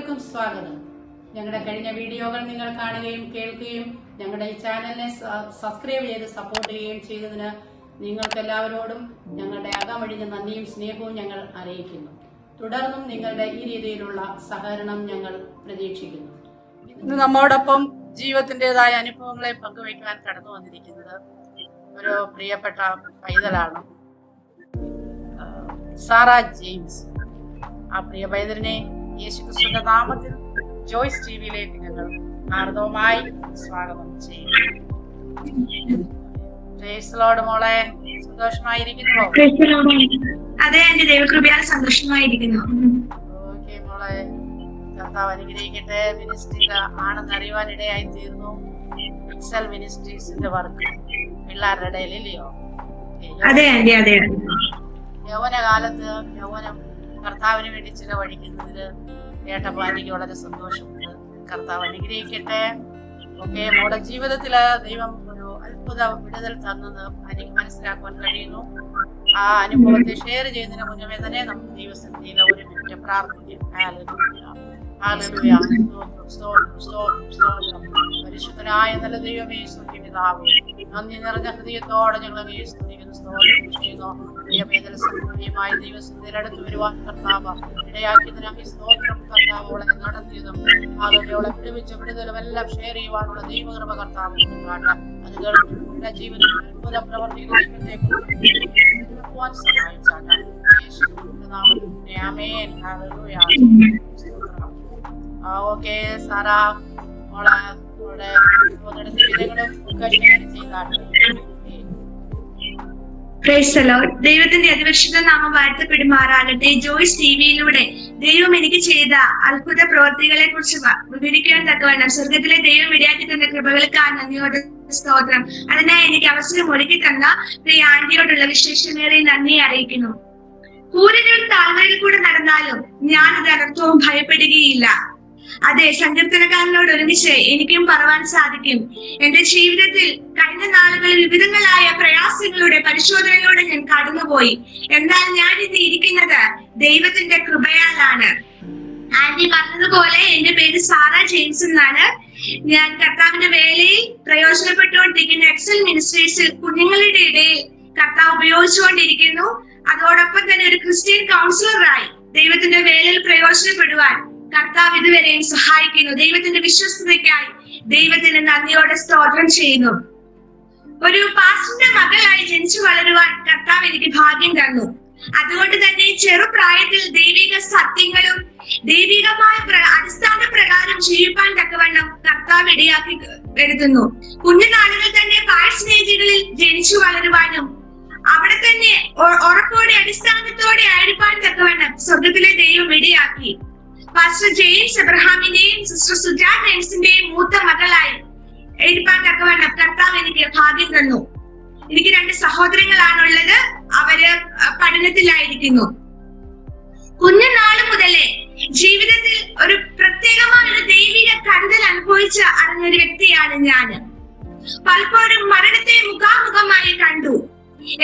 എല്ലാവർക്കും സ്വാഗതം. ഞങ്ങളുടെ കഴിഞ്ഞ വീഡിയോകൾ നിങ്ങൾ കാണുകയും കേൾക്കുകയും ഞങ്ങളുടെ ഈ ചാനലിനെ സബ്സ്ക്രൈബ് ചെയ്ത് സപ്പോർട്ട് ചെയ്യുകയും ചെയ്തതിന് നിങ്ങൾക്കെല്ലാവരോടും ഞങ്ങളുടെ അകമഴിഞ്ഞ നന്ദിയും സ്നേഹവും ഞങ്ങൾ അറിയിക്കുന്നു. തുടർന്നും നിങ്ങളുടെ ഈ രീതിയിലുള്ള സഹകരണം ഞങ്ങൾ പ്രതീക്ഷിക്കുന്നു. ഇന്ന് നമ്മോടൊപ്പം ജീവിതത്തിൻ്റെതായ അനുഭവങ്ങളെ പങ്കുവയ്ക്കാൻ കടന്നു വന്നിരിക്കുന്നത് ഒരു പ്രിയപ്പെട്ട പൈതലാണ്, സാറ ജെയിംസ്. ആ പ്രിയ പൈതലിനെ യേശുക്രിസ്തുവിന്റെ നാമത്തിൽ ജോയ്സ് ടിവിയിലേക്ക് ഞങ്ങൾ ഹാർദവമായി സ്വാഗതം ചെയ്യുന്നു. പ്രൈസ് ലോർഡ് മോളെ, സന്തോഷമായിരിക്കുന്നുവോ? അതെ ആന്റി, ദൈവകൃപയാൽ സന്തോഷമായിരിക്കുന്നു. ഓക്കെ മോളെ, കർത്താവ് അനുഗ്രഹിക്കട്ടെ. മിനിസ്ട്രിയിൽ ആണെന്ന് അറിയുവാനിടയായി തീർന്നു. എക്സൽ മിനിസ്ട്രീസിന്റെ വർക്ക് പിള്ളേരുടെ ഇടയിൽ ഇല്ലയോ? അതെ ആന്റി, അതെ. യൗവനകാലത്ത് യൗവനം കർത്താവിന് വേണ്ടി ചിലവഴിക്കുന്നതില് കേട്ടപ്പോൾ എനിക്ക് വളരെ സന്തോഷമുണ്ട്. കർത്താവ് അനുഗ്രഹിക്കട്ടെ. ഓക്കെ, മോളുടെ ജീവിതത്തില് ദൈവം ഒരു അത്ഭുത വിടുതൽ തന്നത് എനിക്ക് മനസ്സിലാക്കുവാൻ കഴിയുന്നു. ആ അനുഭവത്തെ ഷെയർ ചെയ്യുന്നതിന് മുന്നേ തന്നെ നമുക്ക് ദൈവസന്നിധിയിൽ ഒരു മിനിറ്റ് പ്രാർത്ഥിക്കാം. ഹല്ലേലൂയ, പരിശുദ്ധനായ നല്ല ദൈവമേ, സ്തുതിപിതാവേ, നന്ദി നിറഞ്ഞ ഹൃദയത്തോടെ ഞങ്ങൾ സ്തുതിക്കുന്നു, സ്തോത്രം ചെയ്യുന്നു. പ്രിയഭേദമായി ദൈവസന്നിധിയിൽ അടുത്ത് വരുവാൻ കർത്താവ് ഇടയാക്കിയതിനായി സ്തോത്രം. കർത്താവോളെ നടത്തിയതും ആളുകളോടെ വിടുവിച്ച വിടുതലും എല്ലാം ഷെയർ ചെയ്യുവാനുള്ള ദൈവകൃപ കർത്താവ് കാട്ടാം. അത് കേൾക്കുന്ന ജീവിതത്തിൽ അത്ഭുതം പ്രവർത്തിക്കുന്നതിനെ സഹായിച്ചാട്ടെ. യേശുവിന്റെ നാമത്തിൽ ആമേൻ. ഹല്ലേലൂയ. ഓക്കെ സാറാ, മോളെ ദൈവത്തിന്റെ അതിപരിശുദ്ധ നാമം വാഴ്ത്തപ്പെടുമാറാകട്ടെ. ജോയ്സ് ടിവിയിലൂടെ ദൈവം എനിക്ക് ചെയ്ത അത്ഭുത പ്രവർത്തികളെ കുറിച്ച് വിവരിക്കാൻ തക്കവണ്ണം സ്വർഗത്തിലെ ദൈവം ഇടയാക്കി തന്ന കൃപകൾക്ക് നന്ദിയോട് സ്തോത്രം. അതിനായി എനിക്ക് അവസരം ഒരുക്കി തന്ന പ്രിയ ആന്റിയോടുള്ള വിശേഷമേറെ നന്ദി അറിയിക്കുന്നു. കൂരിലും താഴ്വരയിൽ കൂടെ നടന്നാലും ഞാനത് അനർത്ഥവും ഭയപ്പെടുകയില്ല. അതെ, സങ്കീർത്തനക്കാരനോട് ഒരുമിച്ച് എനിക്കും പറവാൻ സാധിക്കും. എന്റെ ജീവിതത്തിൽ കഴിഞ്ഞ നാളുകളിൽ വിവിധങ്ങളായ പ്രയാസങ്ങളുടെ പരിശോധനയിലൂടെ ഞാൻ കടന്നുപോയി. എന്നാൽ ഞാൻ ഇന്ന് ഇരിക്കുന്നത് ദൈവത്തിന്റെ കൃപയാലാണ്. ആന്റി പറഞ്ഞതുപോലെ എന്റെ പേര് സാറ ജെയിംസ് എന്നാണ്. ഞാൻ കർത്താവിന്റെ വേലയിൽ പ്രയോജനപ്പെട്ടുകൊണ്ടിരിക്കുന്ന എക്സൽ മിനിസ്ട്രീസിൽ കുഞ്ഞുങ്ങളുടെ ഇടയിൽ കർത്താവ് ഉപയോഗിച്ചുകൊണ്ടിരിക്കുന്നു. അതോടൊപ്പം തന്നെ ഒരു ക്രിസ്ത്യൻ കൗൺസിലറായി ദൈവത്തിന്റെ വേലയിൽ പ്രയോജനപ്പെടുവാൻ കർത്താവ് ഇതുവരെയും സഹായിക്കുന്നു. ദൈവത്തിന്റെ വിശ്വസ്തതയ്ക്കായി ദൈവത്തിന് നന്ദിയോടെ സ്തോത്രം ചെയ്യുന്നു. ഒരു പാസ്റ്ററിന്റെ മകളായി ജനിച്ചു വളരുവാൻ കർത്താവ് എനിക്ക് ഭാഗ്യം തന്നു. അതുകൊണ്ട് തന്നെ ചെറുപ്രായത്തിൽ ദൈവിക സത്യങ്ങളും ദൈവികമായ അടിസ്ഥാന പ്രകാരം ജീവിപ്പാൻ തക്കവണ്ണം കർത്താവ് ഇടയാക്കി വരുത്തുന്നു. കുഞ്ഞുനാളുകൾ തന്നെ പാഴ്സ്നേഹികളിൽ ജനിച്ചു വളരുവാനും അവിടെ തന്നെ ഉറപ്പോടെ അടിസ്ഥാനത്തോടെ ആയിരിക്കാൻ തക്കവണ്ണം സ്വർഗത്തിലെ ദൈവം ഇടയാക്കി. പാസ്റ്റർ ജെയിംസ് എബ്രഹാമിന്റെയും സിസ്റ്റർ സുജാ ജെയിംസിന്റെയും മൂത്ത മകളായി എഴുപ്പാൻ തക്കവണ്ണം കർത്താവ് എനിക്ക് ഭാഗ്യം തന്നു. എനിക്ക് 2 സഹോദരങ്ങളാണുള്ളത്. അവര് പഠനത്തിലായിരിക്കുന്നു. കുഞ്ഞുനാള് മുതലേ ജീവിതത്തിൽ ഒരു പ്രത്യേകമായ ഒരു ദൈവിക കരുതൽ അനുഭവിച്ച് അറിഞ്ഞൊരു വ്യക്തിയാണ് ഞാൻ. പലപ്പോഴും മരണത്തെ മുഖാമുഖമായി കണ്ടു.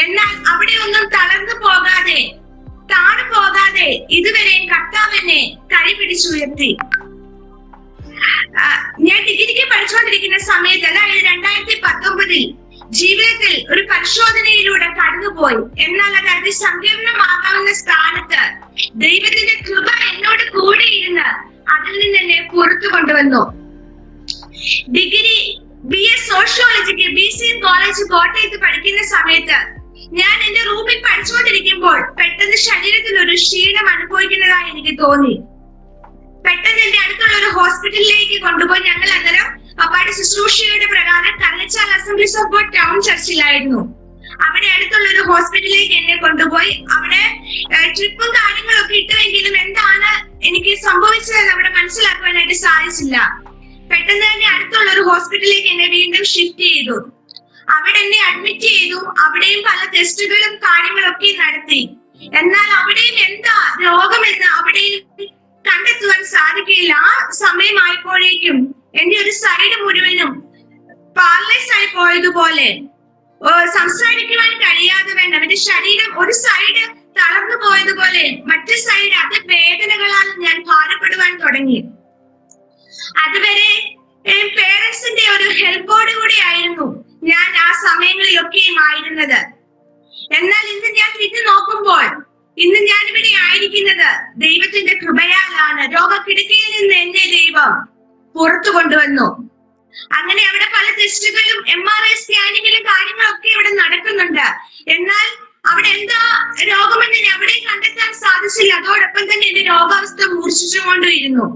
എന്നാൽ അവിടെ ഒന്നും തളർന്നു പോകാതെ താണു പോകാതെ ഇതുവരെയും കർത്താവ് എന്നെ കൈപിടിച്ചുയർത്തി. ഞാൻ ഡിഗ്രിക്ക് പഠിച്ചുകൊണ്ടിരിക്കുന്ന സമയത്ത്, അതായത് 2019 ജീവിതത്തിൽ ഒരു പരിശോധനയിലൂടെ കടന്നുപോയി. എന്നാൽ അത് അതിസങ്കീർണമാകാവുന്ന സ്ഥാനത്ത് ദൈവത്തിന്റെ കൃപ എന്നോട് കൂടെ ഇരുന്ന് അതിൽ നിന്ന് എന്നെ പുറത്തു കൊണ്ടുവന്നു. ഡിഗ്രി BA സോഷ്യോളജിക്ക് BC കോളേജ് കോട്ടയത്ത് പഠിക്കുന്ന സമയത്ത് ഞാൻ എന്റെ റൂമിൽ പഠിച്ചുകൊണ്ടിരിക്കുമ്പോൾ പെട്ടെന്ന് ശരീരത്തിൽ ഒരു ക്ഷീണം അനുഭവിക്കുന്നതായി എനിക്ക് തോന്നി. പെട്ടെന്ന് എന്റെ അടുത്തുള്ള ഒരു ഹോസ്പിറ്റലിലേക്ക് കൊണ്ടുപോയി. ഞങ്ങൾ അന്നേരം പപ്പായുടെ ശുശ്രൂഷയുടെ പ്രകാരം കല്ലച്ചാൽ അസംബ്ലീസ് ഓഫ് ഗോഡ് ടൗൺ ചർച്ചിലായിരുന്നു. അവിടെ അടുത്തുള്ള ഒരു ഹോസ്പിറ്റലിലേക്ക് എന്നെ കൊണ്ടുപോയി. അവിടെ ട്രിപ്പും കാര്യങ്ങളൊക്കെ ഇട്ടുവെങ്കിലും എന്താണ് എനിക്ക് സംഭവിച്ചതെന്ന് അവിടെ മനസ്സിലാക്കുവാനായിട്ട് സാധിച്ചില്ല. പെട്ടെന്ന് തന്നെ അടുത്തുള്ള ഒരു ഹോസ്പിറ്റലിലേക്ക് എന്നെ വീണ്ടും ഷിഫ്റ്റ് ചെയ്തു. അവിടെ എന്നെ അഡ്മിറ്റ് ചെയ്തു. അവിടെയും പല ടെസ്റ്റുകളും കാര്യങ്ങളൊക്കെ നടത്തി. എന്നാൽ അവിടെയും എന്താ രോഗമെന്ന് അവിടെയും കണ്ടെത്തുവാൻ സാധിക്കില്ല. ആ സമയമായപ്പോഴേക്കും എന്റെ ഒരു സൈഡ് മുഴുവനും പാരലൈസ് ആയി പോയതുപോലെ സംസാരിക്കുവാൻ കഴിയാതെ വേണ്ട എന്റെ ശരീരം ഒരു സൈഡ് തളർന്നു പോയതുപോലെ മറ്റു സൈഡ് അത് വേദനകളാൽ ഞാൻ ഭാരപ്പെടുവാൻ തുടങ്ങി. അതുവരെ പേരൻസിന്റെ ഒരു ഹെൽപ്പോട് കൂടി ആയിരുന്നു ഞാൻ ആ സമയങ്ങളിലൊക്കെയും ആയിരുന്നത്. എന്നാൽ ഇന്ന് ഞാൻ തിരിഞ്ഞു നോക്കുമ്പോൾ ഇന്ന് ഞാൻ ഇവിടെ ആയിരിക്കുന്നത് ദൈവത്തിന്റെ കൃപയാലാണ്. രോഗക്കിടക്കയിൽ നിന്ന് എന്നെ ദൈവം പുറത്തു കൊണ്ടുവന്നു. അങ്ങനെ അവിടെ പല ടെസ്റ്റുകളും MRI സ്കാനിങ്ങിലും കാര്യങ്ങളൊക്കെ ഇവിടെ നടക്കുന്നുണ്ട്. എന്നാൽ അവിടെ എന്താ രോഗമെന്ന് അവിടെ കണ്ടെത്താൻ സാധിച്ചില്ല. അതോടൊപ്പം തന്നെ എന്റെ രോഗാവസ്ഥ മൂർച്ഛിച്ചുകൊണ്ടിരുന്നു.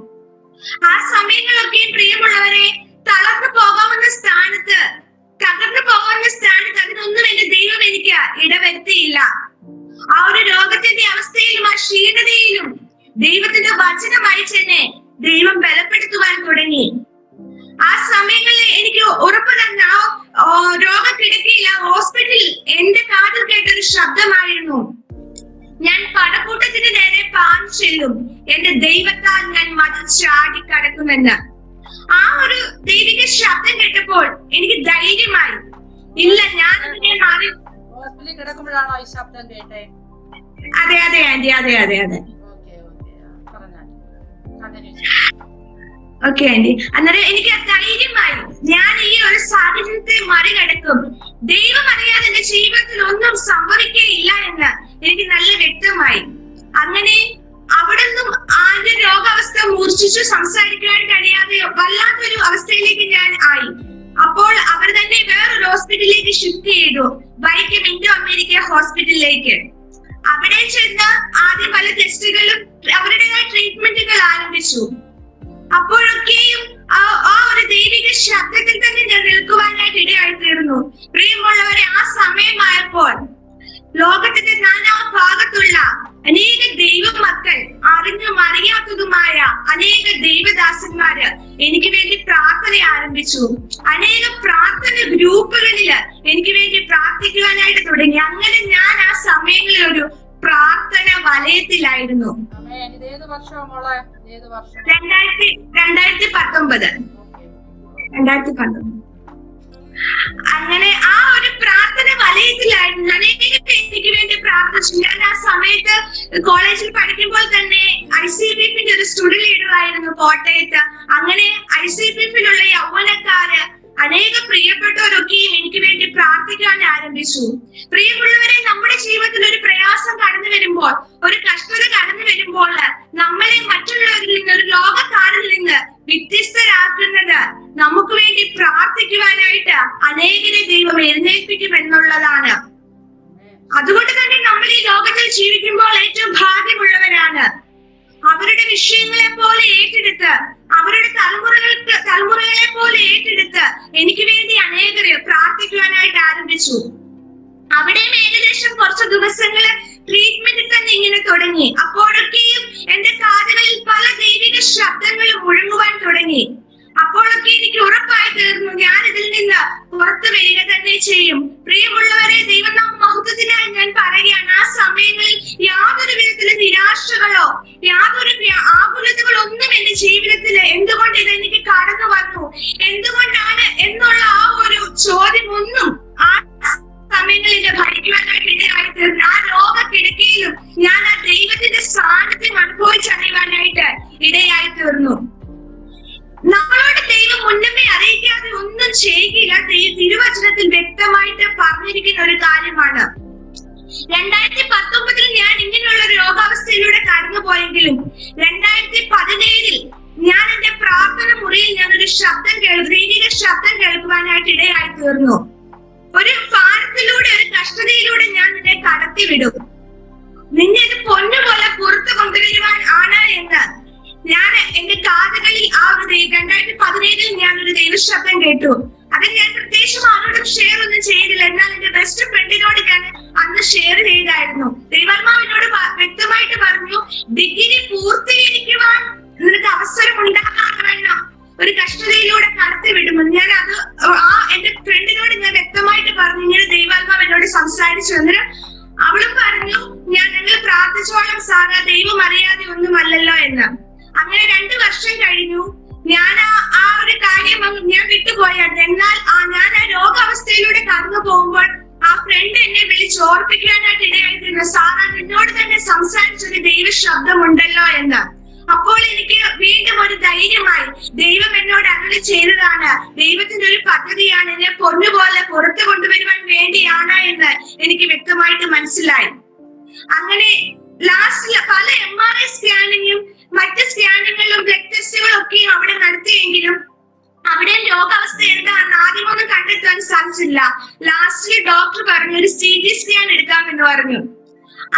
ആ സമയങ്ങളൊക്കെ പ്രിയമുള്ളവരെ, തളർന്നു പോകാവുന്ന സ്ഥാനത്ത്, തകർന്നു പോകാവുന്ന സ്ഥാനത്ത് അതിനൊന്നും എന്റെ ദൈവം എനിക്ക് ഇടവരുത്തിയില്ല. ആ ഒരു രോഗത്തിന്റെ അവസ്ഥയിലും ആ ക്ഷീണതയിലും ദൈവത്തിന്റെ വചനം അയച്ചെന്നെ ദൈവം ബലപ്പെടുത്തുവാൻ തുടങ്ങി. ആ സമയങ്ങളിൽ എനിക്ക് ഉറപ്പ് തന്നെ രോഗക്കിടക്കയില്ല ഹോസ്പിറ്റലിൽ എന്റെ കാതിൽ കേട്ടൊരു ശബ്ദമായിരുന്നു, ഞാൻ പടക്കൂട്ടത്തിന് നേരെ പാൻ ചെല്ലും, എന്റെ ദൈവത്താൽ ഞാൻ മതിൽ ചാടിക്കടക്കുമെന്ന്. ആ ഒരു ദൈവിക ശബ്ദം കേട്ടപ്പോൾ എനിക്ക് ധൈര്യമായി. ഇല്ല, ഞാൻ അതിനെ മാറി. ഹോസ്പിറ്റലിൽ കിടക്കുമ്പോഴാണോ ഈ ശബ്ദം കേട്ടേ? അതെ അതെ ആന്റി, അതെ അതെ അതെ. Okay auntie. അന്നേരം എനിക്ക് ധൈര്യമായി, ഞാൻ ഈ ഒരു സാഹചര്യത്തെ മറികടക്കും. ദൈവം അറിയാതെ എന്റെ ജീവിതത്തിൽ ഒന്നും സംഭവിക്കുകയില്ല എന്ന് എനിക്ക് നല്ല വ്യക്തമായി. അങ്ങനെ അവിടെ നിന്നും ആന്റെ രോഗാവസ്ഥ മൂർച്ഛിച്ചു സംസാരിക്കാൻ കഴിയാതെ വല്ലാത്തൊരു അവസ്ഥയിലേക്ക് ഞാൻ ആയി. അപ്പോൾ അവർ തന്നെ വേറൊരു ഹോസ്പിറ്റലിലേക്ക് ഷിഫ്റ്റ് ചെയ്തു, വൈക്കം ഇൻഡോ അമേരിക്ക ഹോസ്പിറ്റലിലേക്ക്. അവിടെ ചെന്ന് ആദ്യം പല ടെസ്റ്റുകളും അവരുടേതായ ട്രീറ്റ്മെന്റുകൾ ആരംഭിച്ചു. അപ്പോഴൊക്കെയും ആ ഒരു ദൈവിക ശബ്ദത്തിൽ തന്നെ ഞാൻ നിൽക്കുവാനായിട്ട് ഇടയായി തീർന്നു. പ്രിയമുള്ളവരെ, ആ സമയമായപ്പോൾ ലോകത്തിന്റെ നാനാ ഭാഗത്തുള്ള അനേക ദൈവ മക്കൾ, അറിഞ്ഞും അറിയാത്തതുമായ അനേക ദൈവദാസന്മാര് എനിക്ക് വേണ്ടി പ്രാർത്ഥന ആരംഭിച്ചു. അനേക പ്രാർത്ഥന ഗ്രൂപ്പുകളില് എനിക്ക് വേണ്ടി പ്രാർത്ഥിക്കുവാനായിട്ട് തുടങ്ങി. അങ്ങനെ ഞാൻ ആ സമയങ്ങളിൽ ഒരു പ്രാർത്ഥന വലയത്തിലായിരുന്നു. 2019. അങ്ങനെ ആ ഒരു പ്രാർത്ഥന വലയത്തിലായിരുന്നു. അനേക എനിക്ക് വേണ്ടി പ്രാർത്ഥിച്ചു. ഞാൻ ആ സമയത്ത് കോളേജിൽ പഠിക്കുമ്പോൾ തന്നെ ICPFന്റെ ഒരു സ്റ്റുഡന്റ് ലീഡർ ആയിരുന്നു കോട്ടയത്ത്. അങ്ങനെ ICPFിലുള്ള യൗവനക്കാര് അനേക പ്രിയപ്പെട്ടവരൊക്കെയും എനിക്ക് വേണ്ടി പ്രാർത്ഥിക്കാൻ ആരംഭിച്ചു. പ്രിയമുള്ളവരെ, നമ്മുടെ ജീവിതത്തിൽ ഒരു പ്രയാസം കടന്നു വരുമ്പോൾ, ഒരു കഷ്ടത കടന്നു വരുമ്പോൾ നമ്മളെ മറ്റുള്ളവരിൽ നിന്ന്, ഒരു ലോകക്കാരിൽ നിന്ന് വ്യത്യസ്തരാക്കുന്നത് നമുക്ക് വേണ്ടി പ്രാർത്ഥിക്കുവാനായിട്ട് അനേകരെ ദൈവം എഴുന്നേൽപ്പിക്കും എന്നുള്ളതാണ്. അതുകൊണ്ട് തന്നെ നമ്മൾ ഈ ലോകത്തിൽ ജീവിക്കുമ്പോൾ ഏറ്റവും ഭാഗ്യമുള്ളവരാണ്. അവരുടെ വിഷയങ്ങളെ പോലെ ഏറ്റെടുത്ത്, അവരുടെ തലമുറകളെ പോലെ ഏറ്റെടുത്ത് എനിക്ക് വേണ്ടി അനേകരെ പ്രാർത്ഥിക്കുവാനായിട്ട് ആരംഭിച്ചു. അവിടെയും ഏകദേശം കുറച്ച് ദിവസങ്ങള് ട്രീറ്റ്മെന്റിൽ തന്നെ ഇങ്ങനെ തുടങ്ങി. അപ്പോഴൊക്കെയും എന്റെ കാതുകളിൽ പല ദൈവിക ശബ്ദങ്ങളും മുഴങ്ങുവാൻ തുടങ്ങി. അപ്പോഴൊക്കെ എനിക്ക് ഉറപ്പായി തീർന്നു, ഞാൻ ഇതിൽ നിന്ന് പുറത്തു വരിക തന്നെ ചെയ്യും. പ്രിയമുള്ളവരെ, ദൈവനാമ മഹത്വത്തിനായി ഞാൻ പറയുകയാണ്, ആ സമയങ്ങളിൽ യാതൊരു വിധത്തിലും നിരാശകളോ യാതൊരു ആകുലതകളോ ഒന്നും എന്റെ ജീവിതത്തിൽ എന്തുകൊണ്ട് ഇത് എനിക്ക് കടന്നു വന്നു, എന്തുകൊണ്ടാണ് എന്നുള്ള ആ ഒരു ചോദ്യം ഒന്നും ആ സമയങ്ങളിൽ ഭരിക്കുവാനായിട്ട് ഇടയായി തീർന്നു. ആ രോഗക്കിടക്കയിലും ഞാൻ ആ ദൈവത്തിന്റെ സാന്നിധ്യം അനുഭവിച്ചറിയുവാനായിട്ട് ഇടയായി തീർന്നു. നമ്മളോട് ദൈവം മുന്നമേ അറിയിക്കാതെ ഒന്നും ചെയ്യുക തിരുവചനത്തിൽ വ്യക്തമായിട്ട് പറഞ്ഞിരിക്കുന്ന ഒരു കാര്യമാണ്. 2019 ഞാൻ ഇങ്ങനെയുള്ള ഒരു രോഗാവസ്ഥയിലൂടെ കടന്നുപോയെങ്കിലും 2017 ഞാൻ എന്റെ പ്രാർത്ഥന മുറിയിൽ ഞാൻ ഒരു ദൈവിക ശബ്ദം കേൾക്കുവാനായിട്ട് ഇടയായി തീർന്നു. ഒരു ഭാരത്തിലൂടെ, ഒരു കഷ്ടതയിലൂടെ ഞാൻ നിന്നെ കടത്തിവിടും, നിന്നെ ഒരു പൊന്നുപോലെ പുറത്തു കൊണ്ടുവരുവാൻ ആണ് എന്ന് ഞാൻ എന്റെ കാതുകളിൽ ആ ഒരു 2017 ഞാൻ ഒരു ദൈവശബ്ദം കേട്ടു. അത് ഞാൻ പ്രത്യേകിച്ചും ആരോടും ഷെയർ ഒന്നും ചെയ്തില്ല. എന്നാൽ എന്റെ ബെസ്റ്റ് ഫ്രണ്ടിനോട് ഞാൻ അന്ന് ഷെയർ ചെയ്തായിരുന്നു. ദൈവാത്മാവിനോട് വ്യക്തമായിട്ട് പറഞ്ഞു, ഡിഗ്രി പൂർത്തീകരിക്കുവാൻ നിനക്ക് അവസരം ഉണ്ടാകണം, ഒരു കഷ്ടതയിലൂടെ കടത്തിവിടുമെന്ന്. ഞാൻ അത് ആ എന്റെ ഫ്രണ്ടിനോട് ഞാൻ വ്യക്തമായിട്ട് പറഞ്ഞു. ഇങ്ങനെ ദൈവാത്മാവ് എന്നോട് സംസാരിച്ചു. അന്നേരം അവളും പറഞ്ഞു, ഞങ്ങൾ പ്രാർത്ഥിച്ചോളം സാറാ, ദൈവം അറിയാതെ ഒന്നുമല്ലല്ലോ എന്ന്. അങ്ങനെ 2 വർഷം കഴിഞ്ഞു. ഞാൻ ആ ഒരു കാര്യം ഞാൻ വിട്ടുപോയായിരുന്നു. എന്നാൽ ഞാൻ ആ രോഗാവസ്ഥയിലൂടെ കടന്നു പോകുമ്പോൾ ആ ഫ്രണ്ട് എന്നെ വിളിച്ച് ഓർപ്പിക്കാനായിട്ട് ഇടയായിത്തീരുന്നു, സാറാ നിന്നോട് തന്നെ സംസാരിച്ചൊരു ദൈവ ശബ്ദമുണ്ടല്ലോ എന്ന്. അപ്പോൾ എനിക്ക് വീണ്ടും ഒരു ധൈര്യമായി. ദൈവം എന്നോട് അരുളി ചെയ്തതാണ്, ദൈവത്തിന്റെ ഒരു പദ്ധതിയാണ്, എന്നെ പൊന്നുപോലെ പുറത്തു കൊണ്ടുവരുവാൻ വേണ്ടിയാണ് എന്ന് എനിക്ക് വ്യക്തമായിട്ട് മനസ്സിലായി. അങ്ങനെ ലാസ്റ്റിൽ പല MRI സ്കാനിങ്ങും മറ്റ് സ്കാനിങ്ങുകളും ബ്ലഡ് ടെസ്റ്റുകളും ഒക്കെയും അവിടെ നടത്തിയെങ്കിലും അവിടെ രോഗാവസ്ഥ എന്താണെന്ന് ആദ്യമൊന്നും കണ്ടെത്താൻ സാധിച്ചില്ല. ലാസ്റ്റിൽ ഡോക്ടർ പറഞ്ഞു ഒരു CT സ്കാൻ എടുക്കാമെന്ന് പറഞ്ഞു.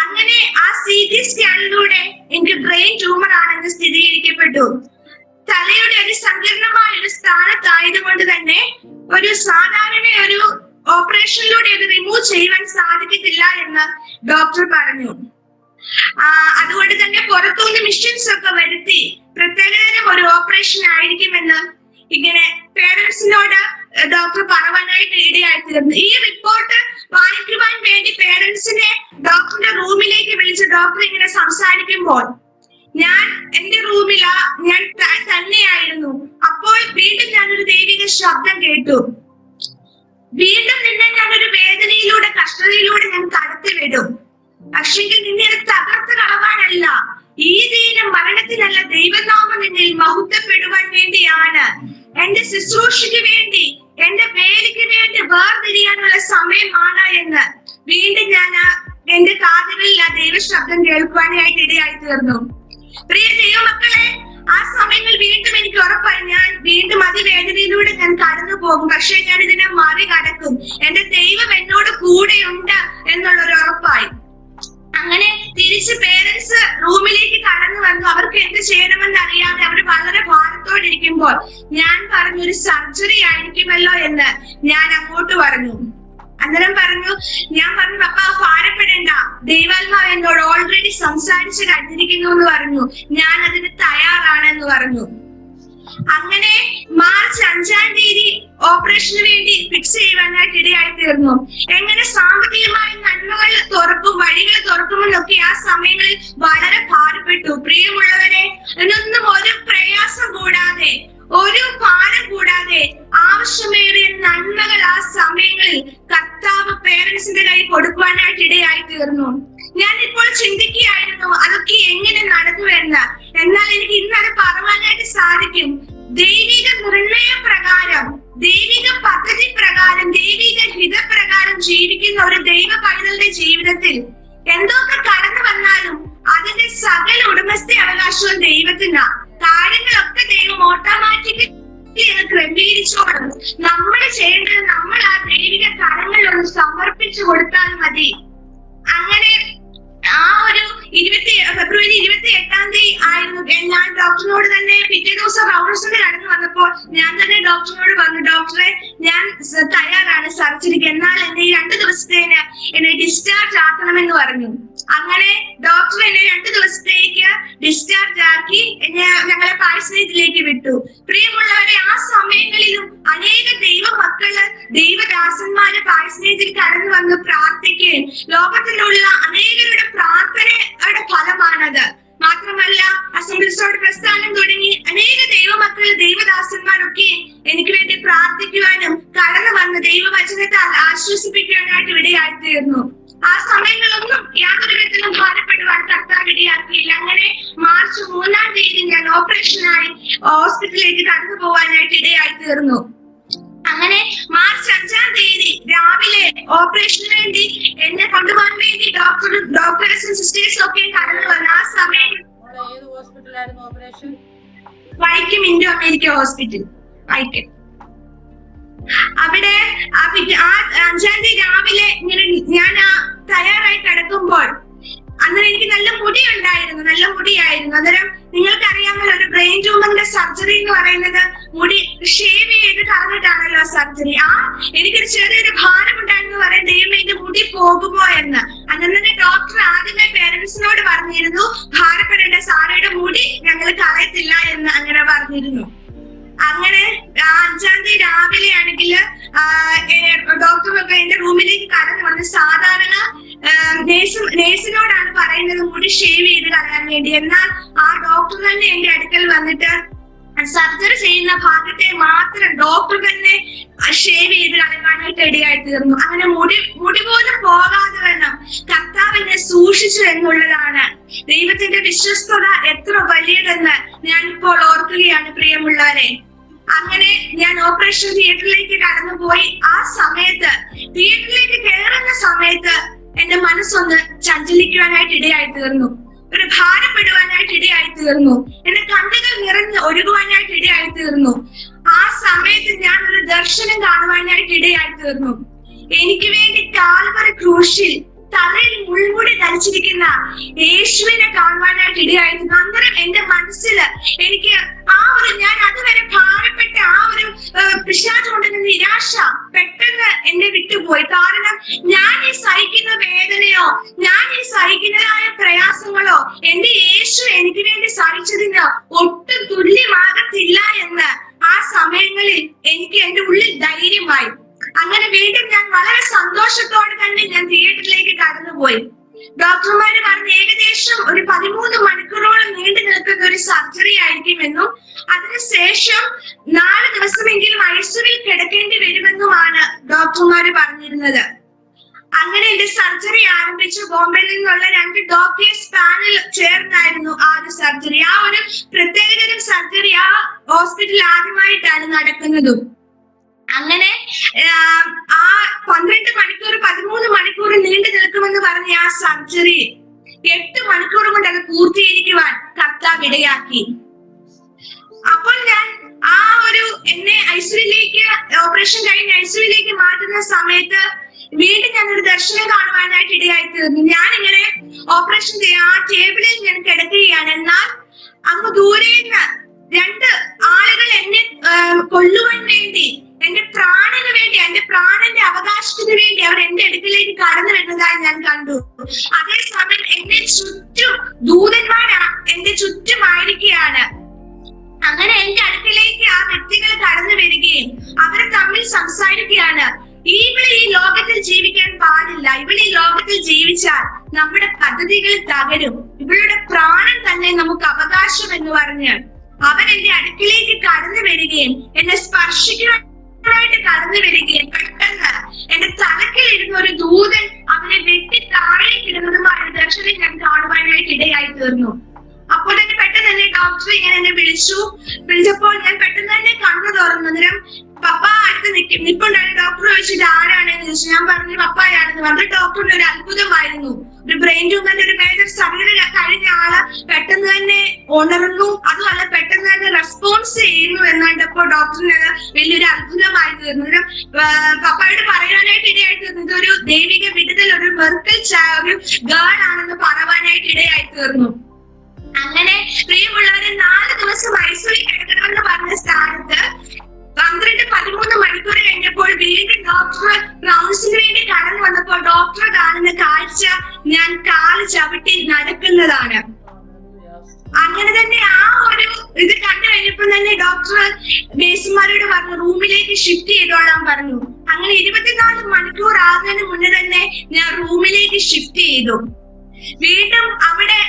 അങ്ങനെ ആ CT സ്കാനിലൂടെ എനിക്ക് ബ്രെയിൻ ട്യൂമർ ആണെന്ന് സ്ഥിരീകരിക്കപ്പെട്ടു. തലയുടെ ഒരു സങ്കീർണമായ ഒരു സ്ഥാനത്തായതുകൊണ്ട് തന്നെ ഒരു സാധാരണ ഒരു ഓപ്പറേഷനിലൂടെ അത് റിമൂവ് ചെയ്യുവാൻ സാധിക്കത്തില്ല എന്ന് ഡോക്ടർ പറഞ്ഞു. അതുകൊണ്ട് തന്നെ പുറത്തുനിന്ന് മിഷൻസ് ഒക്കെ വരുത്തി പ്രത്യേകതരം ഒരു ഓപ്പറേഷൻ ആയിരിക്കുമെന്ന് ഇങ്ങനെ പേരൻസിനോട് ഡോക്ടർ പറയുവാനായിട്ട് ഇടയായിത്തീർന്നു. ഈ റിപ്പോർട്ട് വായിക്കുവാൻ വേണ്ടി പേരൻസിനെ ഡോക്ടറിന്റെ റൂമിലേക്ക് വിളിച്ച് ഡോക്ടർ ഇങ്ങനെ സംസാരിക്കുമ്പോൾ ഞാൻ എന്റെ റൂമിലാ, ഞാൻ തന്നെയായിരുന്നു. അപ്പോൾ വീണ്ടും ഞാനൊരു ദൈവിക ശബ്ദം കേട്ടു. വീണ്ടും നിന്നെ ഞാനൊരു വേദനയിലൂടെ കഷ്ടതയിലൂടെ ഞാൻ കടത്തിവിടും, പക്ഷെങ്കിൽ നിന്നെ തകർത്ത് കളവാനല്ല, ഈ ദീനം മരണത്തിനല്ല, ദൈവനാമം നിന്നിൽ മഹത്വപ്പെടുവാൻ വേണ്ടിയാണ്, എന്റെ ശുശ്രൂഷയ്ക്ക് വേണ്ടി, എന്റെ വേലയ്ക്ക് വേണ്ടി വേർതിരിയാനുള്ള സമയമാണ് എന്ന് വീണ്ടും ഞാൻ എന്റെ കാതുകളിൽ ആ ദൈവ ശബ്ദം കേൾക്കുവാനായിട്ട് ഇടയായി തീർന്നു. പ്രിയ ദൈവമക്കളെ, ആ സമയങ്ങളിൽ വീണ്ടും എനിക്ക് ഉറപ്പായി ഞാൻ വീണ്ടും അതിവേദനയിലൂടെ ഞാൻ കടന്നു പോകും, പക്ഷെ ഞാൻ ഇതിനെ മറികടക്കും, എന്റെ ദൈവം എന്നോട് കൂടെയുണ്ട് എന്നുള്ളൊരു ഉറപ്പായി. അങ്ങനെ തിരിച്ച് പേരൻസ് റൂമിലേക്ക് കടന്നു വന്നു. അവർക്ക് എന്ത് ചെയ്യണമെന്ന് അറിയാതെ അവർ വളരെ ഭാരത്തോടിരിക്കുമ്പോൾ ഞാൻ പറഞ്ഞു ഒരു സർജറി ആയിരിക്കുമല്ലോ എന്ന് ഞാൻ അങ്ങോട്ട് പറഞ്ഞു. അന്നേരം ഞാൻ പറഞ്ഞു പപ്പ ഭാരപ്പെടേണ്ട, ദൈവാത്മാവ് എന്നോട് ഓൾറെഡി സംസാരിച്ച് കഴിഞ്ഞിരിക്കുന്നു എന്ന് പറഞ്ഞു. ഞാൻ അതിന് തയ്യാറാണെന്ന് പറഞ്ഞു. അങ്ങനെ മാർച്ച് 5-ാം തീയതി ഓപ്പറേഷന് വേണ്ടി ഫിക്സ് ചെയ്യുവാനായിട്ട് ഇടയായി തീർന്നു. എങ്ങനെ സാമ്പത്തികമായ നന്മകൾ തുറക്കും, വഴികൾ തുറക്കുമെന്നൊക്കെ ആ സമയങ്ങളിൽ വളരെ ഭാരപ്പെട്ടു. പ്രിയമുള്ളവരെ, എന്നൊന്നും ഒരു പ്രയാസം കൂടാതെ, ഒരു ഭാരം കൂടാതെ ആവശ്യമേറിയ നന്മകൾ ആ സമയങ്ങളിൽ കർത്താവ് പേരൻസിന്റെ കയ്യിൽ കൊടുക്കുവാനായിട്ട് ഇടയായി തീർന്നു. ഞാൻ ഇപ്പോൾ ചിന്തിക്കുകയായിരുന്നു അതൊക്കെ എങ്ങനെ നടന്നു എന്ന്. എന്നാൽ എനിക്ക് ഇന്നത് പറയുവാനായിട്ട് സാധിക്കും. ദൈവിക നിർണയ പ്രകാരം, ദൈവിക പദ്ധതി പ്രകാരം, ദൈവിക ഹിതപ്രകാരം ജീവിക്കുന്ന ഒരു ദൈവ പൈതലിന്റെ ജീവിതത്തിൽ എന്തൊക്കെ കടന്നു വന്നാലും അതിന്റെ സകല ഉടമസ്ഥ അവകാശവും ദൈവത്തിനാ. കാര്യങ്ങളൊക്കെ ദൈവം ഓട്ടോമാറ്റിക്കലി ക്രമീകരിച്ചോളും. നമ്മൾ ചെയ്യേണ്ടത് നമ്മൾ ആ ദൈവിക കടങ്ങളിൽ ഒന്ന് സമർപ്പിച്ചു കൊടുത്താൽ മതി. അങ്ങനെ ആ ഒരു ഫെബ്രുവരി 28-ാം തീയതി ആയിരുന്നു. ഞാൻ ഡോക്ടറിനോട് തന്നെ പിറ്റേ ദിവസം റൗണ്ട്സിന് കടന്നു വന്നപ്പോൾ ഞാൻ തന്നെ ഡോക്ടറിനോട് പറഞ്ഞു, ഡോക്ടറെ ഞാൻ തയ്യാറാണ് സർജറിക്ക്, എന്നാൽ എന്നെ 2 ദിവസത്തേന് എന്നെ ഡിസ്ചാർജ് ആക്കണമെന്ന് പറഞ്ഞു. അങ്ങനെ ഡോക്ടർ എന്നെ 2 ദിവസത്തേക്ക് ഡിസ്ചാർജ് ആക്കി ഞങ്ങളെ പാഴ്സനേജിലേക്ക് വിട്ടു. പ്രിയമുള്ളവരെ, ആ സമയങ്ങളിലും അനേക ദൈവ മക്കള്, ദൈവദാസന്മാര് പാഴ്സനേജിൽ കടന്നു വന്ന് പ്രാർത്ഥിക്കുകയും ലോകത്തിലുള്ള അനേകരുടെ പ്രാർത്ഥനയുടെ ഫലമാണത്. മാത്രമല്ല അസംബ്ലീസോട് പ്രസ്ഥാനം തുടങ്ങി അനേക ദൈവമക്കൾ, ദൈവദാസന്മാരൊക്കെ എനിക്ക് വേണ്ടി പ്രാർത്ഥിക്കുവാനും കടന്നു വന്ന് ദൈവവചനത്താൽ ആശ്വസിപ്പിക്കുവാനായിട്ട് ഇടയായിത്തീർന്നു. ആ സമയങ്ങളൊന്നും യാതൊരു വിധത്തിലും ഭാരപ്പെടുവാൻ കർത്താവ് ഇടയാക്കിയില്ല. അങ്ങനെ മാർച്ച് 3-ാം തീയതി ഞാൻ ഓപ്പറേഷനായി ഹോസ്പിറ്റലിലേക്ക് കടന്നു പോവാനായിട്ട് ഇടയായിത്തീർന്നു. അങ്ങനെ മാർച്ച് 5-ാം തീയതി രാവിലെ ഓപ്പറേഷന് വേണ്ടി എന്നെ കൊണ്ടുപോകാൻ വേണ്ടി ഡോക്ടേഴ്സും സിസ്റ്റേഴ്സും ഒക്കെ കടന്നു വന്നു. ആ സമയം Vaikom Indo America hospital Vaikom. അവിടെ 5-ാം തീയതി രാവിലെ ഇങ്ങനെ ഞാൻ തയ്യാറായി കിടക്കുമ്പോൾ അന്നേരം എനിക്ക് നല്ല മുടി ഉണ്ടായിരുന്നു, നല്ല മുടിയായിരുന്നു. അന്നേരം നിങ്ങൾക്കറിയാമല്ലോ ഒരു ബ്രെയിൻ ട്യൂമറിന്റെ സർജറി എന്ന് പറയുന്നത് മുടി ഷേവ് ചെയ്ത് കളഞ്ഞിട്ടാണല്ലോ സർജറി. എനിക്കൊരു ചെറിയൊരു ഭാരം ഉണ്ടായിരുന്നു, പറയാൻ ദൈവമേ എന്റെ മുടി പോകുമോ എന്ന്. അങ്ങനെ തന്നെ ഡോക്ടർ ആദ്യമേ പേരൻസിനോട് പറഞ്ഞിരുന്നു, ഭാരപ്പെടേണ്ട, സാറയുടെ മുടി ഞങ്ങൾ കളയത്തില്ല എന്ന് അങ്ങനെ പറഞ്ഞിരുന്നു. അങ്ങനെ 5-ാം തീയതി രാവിലെ ആണെങ്കിൽ ഡോക്ടറൊക്കെ എന്റെ റൂമിലേക്ക് കടന്നു വന്ന് സാധാരണ നേഴ്സിനോടാണ് പറയുന്നത് മുടി ഷേവ് ചെയ്ത് കളയാൻ വേണ്ടി. എന്നാൽ ആ ഡോക്ടർ തന്നെ എന്റെ അടുക്കൽ വന്നിട്ട് സർജറി ചെയ്യുന്ന ഭാഗത്തെ മാത്രം ഡോക്ടർ തന്നെ ഷേവ് ചെയ്ത് കളയാനായിട്ട് ഇടയായി തീർന്നു. അങ്ങനെ മുടി പോലും പോകാതെ വേണം കർത്താവ് എന്നെ സൂക്ഷിച്ചു എന്നുള്ളതാണ്. ദൈവത്തിന്റെ വിശ്വസ്തത എത്ര വലിയതെന്ന് ഞാൻ ഇപ്പോൾ ഓർക്കുകയാണ് പ്രിയമുള്ളവരെ. അങ്ങനെ ഞാൻ ഓപ്പറേഷൻ തിയേറ്ററിലേക്ക് കടന്നുപോയി. ആ സമയത്ത് തിയേറ്ററിലേക്ക് കയറുന്ന സമയത്ത് എന്റെ മനസ്സൊന്ന് ചഞ്ചലിക്കുവാനായിട്ട് ഇടയായി തീർന്നു. ഒരു ഭാരപ്പെടുവാനായിട്ട് ഇടയായി തീർന്നു. എന്റെ കണ്ണുകൾ നിറഞ്ഞ് ഒഴുകുവാനായിട്ട് ഇടയായി തീർന്നു. ആ സമയത്ത് ഞാൻ ഒരു ദർശനം കാണുവാനായിട്ട് ഇടയായി തീർന്നു. എനിക്ക് വേണ്ടി കാൽവരി ക്രൂശിൽ തലയിൽ മുൾമുടി ധരിച്ചിരിക്കുന്ന യേശുവിനെ കാണുവാനായിട്ട് ഇടയായി തീർന്നു. അന്നേരം എന്റെ മനസ്സില് എനിക്ക് ഞാൻ അതുവരെ ഭാരപ്പെട്ട പിശാച് കൊണ്ടുവന്ന നിരാശ പെട്ടെന്ന് എന്നെ വിട്ടുപോയി. കാരണം ഞാൻ ഈ സഹിക്കുന്ന വേദനയോ ഞാൻ ഈ സഹിക്കുന്നതായ പ്രയാസങ്ങളോ എന്റെ യേശു എനിക്ക് വേണ്ടി സഹിച്ചതിന് ഒട്ടും തുല്യമാകത്തില്ല എന്ന് ആ സമയങ്ങളിൽ എനിക്ക് എന്റെ ഉള്ളിൽ ധൈര്യമായി. അങ്ങനെ വീണ്ടും ഞാൻ വളരെ സന്തോഷത്തോടെ തന്നെ ഞാൻ തിയേറ്ററിലേക്ക് കടന്നുപോയി. ഡോക്ടർമാര് പറഞ്ഞ് ഏകദേശം ഒരു 13 മണിക്കൂറോളം നീണ്ടു നിൽക്കുന്ന ഒരു സർജറി ആയിരിക്കുമെന്നും അതിനുശേഷം 4 ദിവസമെങ്കിലും ഐസിയുവിൽ കിടക്കേണ്ടി വരുമെന്നുമാണ് ഡോക്ടർമാര് പറഞ്ഞിരുന്നത്. അങ്ങനെ എന്റെ സർജറി ആരംഭിച്ചു. ബോംബെയിൽ നിന്നുള്ള 2 ഡോക്ടേഴ്സ് പാനൽ ചേർന്നായിരുന്നു ആ ഒരു സർജറി. ആ ഒരു പ്രത്യേകതരം സർജറി ആ ഹോസ്പിറ്റലിൽ ആദ്യമായിട്ടാണ് നടക്കുന്നതും. അങ്ങനെ ആ 12 മണിക്കൂർ 13 മണിക്കൂർ നീണ്ടു നിൽക്കുമെന്ന് പറഞ്ഞ ആ സർജറി 8 മണിക്കൂർ കൊണ്ട് അത് പൂർത്തീകരിക്കുവാൻ കർത്താവ് ഇടയാക്കി. അപ്പോൾ ഞാൻ എന്നെ ഐസിയുവിലേക്ക് ഓപ്പറേഷൻ കഴിഞ്ഞ് ഐസിയുവിലേക്ക് മാറ്റുന്ന സമയത്ത് വീണ്ടും ഞാനൊരു ദർശനം കാണുവാനായിട്ട് ഇടയായി തീർന്നു. ഞാനിങ്ങനെ ഓപ്പറേഷൻ ആ ടേബിളിൽ ഞാൻ കിടക്കുകയാണ്. എന്നാൽ അങ്ങ് ദൂരെ നിന്ന് 2 ആളുകൾ എന്നെ കൊല്ലുവാൻ വേണ്ടി, എന്റെ പ്രാണന് വേണ്ടി, എന്റെ പ്രാണന്റെ അവകാശത്തിന് വേണ്ടി അവർ എന്റെ അടുക്കിലേക്ക് കടന്നു വരുന്നതായി ഞാൻ കണ്ടു. അതേസമയം എന്റെ ചുറ്റും ദൂതന്മാരാ എന്റെ ചുറ്റുമായിരിക്കുകയാണ്. അങ്ങനെ എന്റെ അടുക്കിലേക്ക് ആ വ്യക്തികൾ കടന്നു വരികയും അവർ തമ്മിൽ സംസാരിക്കുകയാണ്. ഇവള് ഈ ലോകത്തിൽ ജീവിക്കാൻ പാടില്ല, ഇവൾ ഈ ലോകത്തിൽ ജീവിച്ചാൽ നമ്മുടെ പദ്ധതികൾ തകരും, ഇവളുടെ പ്രാണൻ തന്നെ നമുക്ക് അവകാശം എന്ന് പറഞ്ഞ് അവൻ എന്റെ അടുക്കിലേക്ക് കടന്നു വരികയും എന്നെ സ്പർശിക്കാനായിട്ട് കടന്നു വരികയും പെട്ടെന്ന് എന്റെ തലക്കിലിരുന്ന ഒരു ദൂതൻ അവനെ വെട്ടി താഴേക്ക് ഇടുന്നതുമായ ദർശനം ഞാൻ കാണുവാനായിട്ട് ഇടയായി തീർന്നു. അപ്പോൾ തന്നെ പെട്ടെന്ന് തന്നെ ഡോക്ടർ ഇങ്ങനെ എന്നെ വിളിച്ചപ്പോൾ ഞാൻ പെട്ടെന്ന് തന്നെ കണ്ണു തുറന്നു. അന്നേരം പപ്പ അടുത്ത് നിൽപ്പുണ്ടായിരുന്നു. ഡോക്ടർ ചോദിച്ചിട്ട് ആരാണെന്ന് ചോദിച്ചു. ഞാൻ പറഞ്ഞു പപ്പായാണെന്ന് പറഞ്ഞു. ഡോക്ടറിന് ഒരു അത്ഭുതമായിരുന്നു. ഒരു ബ്രെയിൻ ട്യൂമറിന്റെ ഒരു മേജർ സർജറി കഴിഞ്ഞ ആള് പെട്ടെന്ന് തന്നെ ഉണർന്നു, അതുമല്ല പെട്ടെന്ന് തന്നെ റെസ്പോൺസ് ചെയ്യുന്നു എന്ന് കണ്ടപ്പോൾ ഡോക്ടറിന് അത് വലിയൊരു അത്ഭുതമായി തീർന്നു. പപ്പായോട് പറയാനായിട്ട് ഇടയായി തീർന്നു. ഇതൊരു ദൈവിക വിടുതൽ, ഒരു മെർക്കൽ ഒരു ഗേൾ ആണെന്ന് പറയാനായിട്ട് ഇടയായി തീർന്നു. അങ്ങനെ പ്രിയമുള്ളവരെ 4 ദിവസം ഐസിയുവിൽ കിടക്കണമെന്ന് പറഞ്ഞ സ്ഥാനത്ത് 12-13 മണിക്കൂർ കഴിഞ്ഞപ്പോൾ വീണ്ടും ഡോക്ടർ റൗണ്ട്സിന് വേണ്ടി കടന്നു വന്നപ്പോൾ ഡോക്ടർ കാണുന്ന കാഴ്ച ഞാൻ കാല് ചവിട്ടി നടക്കുന്നതാണ്. അങ്ങനെ തന്നെ ആ ഒരു ഇത് കണ്ടു കഴിഞ്ഞപ്പോൾ തന്നെ ഡോക്ടർ നേഴ്സുമാരോട് പറഞ്ഞു റൂമിലേക്ക് ഷിഫ്റ്റ് ചെയ്തോളാൻ പറഞ്ഞു. അങ്ങനെ 24 മണിക്കൂർ ആകുന്നതിന് മുന്നേ തന്നെ ഞാൻ റൂമിലേക്ക് ഷിഫ്റ്റ് ചെയ്തു. വീണ്ടും അവിടെ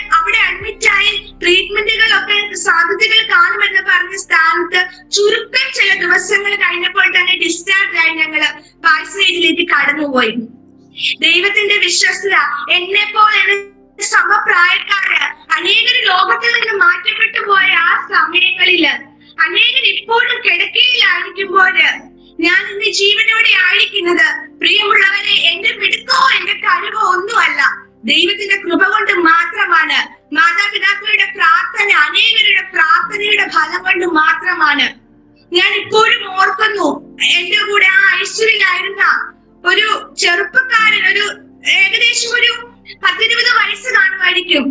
അഡ്മിറ്റായി ട്രീറ്റ്മെന്റുകളൊക്കെ സാധ്യതകൾ കാണുമെന്ന് പറഞ്ഞ സ്ഥാനത്ത് ചുരുക്കം ചില ദിവസങ്ങൾ കഴിഞ്ഞപ്പോൾ തന്നെ ഡിസ്ചാർജ് ആയി ഞങ്ങള് പാഴ്സേജിലേക്ക് കടന്നുപോയി. ദൈവത്തിന്റെ വിശ്വസ്തത എന്നെ പോലെ സമപ്രായക്കാര് അനേകർ ലോകത്തിൽ നിന്ന് മാറ്റപ്പെട്ടു പോയ ആ സമയങ്ങളില് അനേകർ ഇപ്പോഴും കിടക്കയിലായിരിക്കുമ്പോൾ ഞാൻ ഇന്ന് ജീവനോടെ ആയിരിക്കുന്നത് പ്രിയമുള്ളവരെ എന്റെ മിടുക്കോ എന്റെ കഴിവോ ഒന്നുമല്ല, ദൈവത്തിന്റെ കൃപ കൊണ്ട് മാത്രമാണ്. മാതാപിതാക്കളുടെ പ്രാർത്ഥന, അനേകരുടെ പ്രാർത്ഥനയുടെ ഫലം കൊണ്ട് മാത്രമാണ്. ഞാൻ ഇപ്പോഴും ഓർക്കുന്നു, എന്റെ കൂടെ ആ ഐസിയുവിലായിരുന്ന ഒരു ചെറുപ്പക്കാരൻ, ഒരു ഏകദേശം ഒരു 10-20 വയസ്സ് കാണുമായിരിക്കും.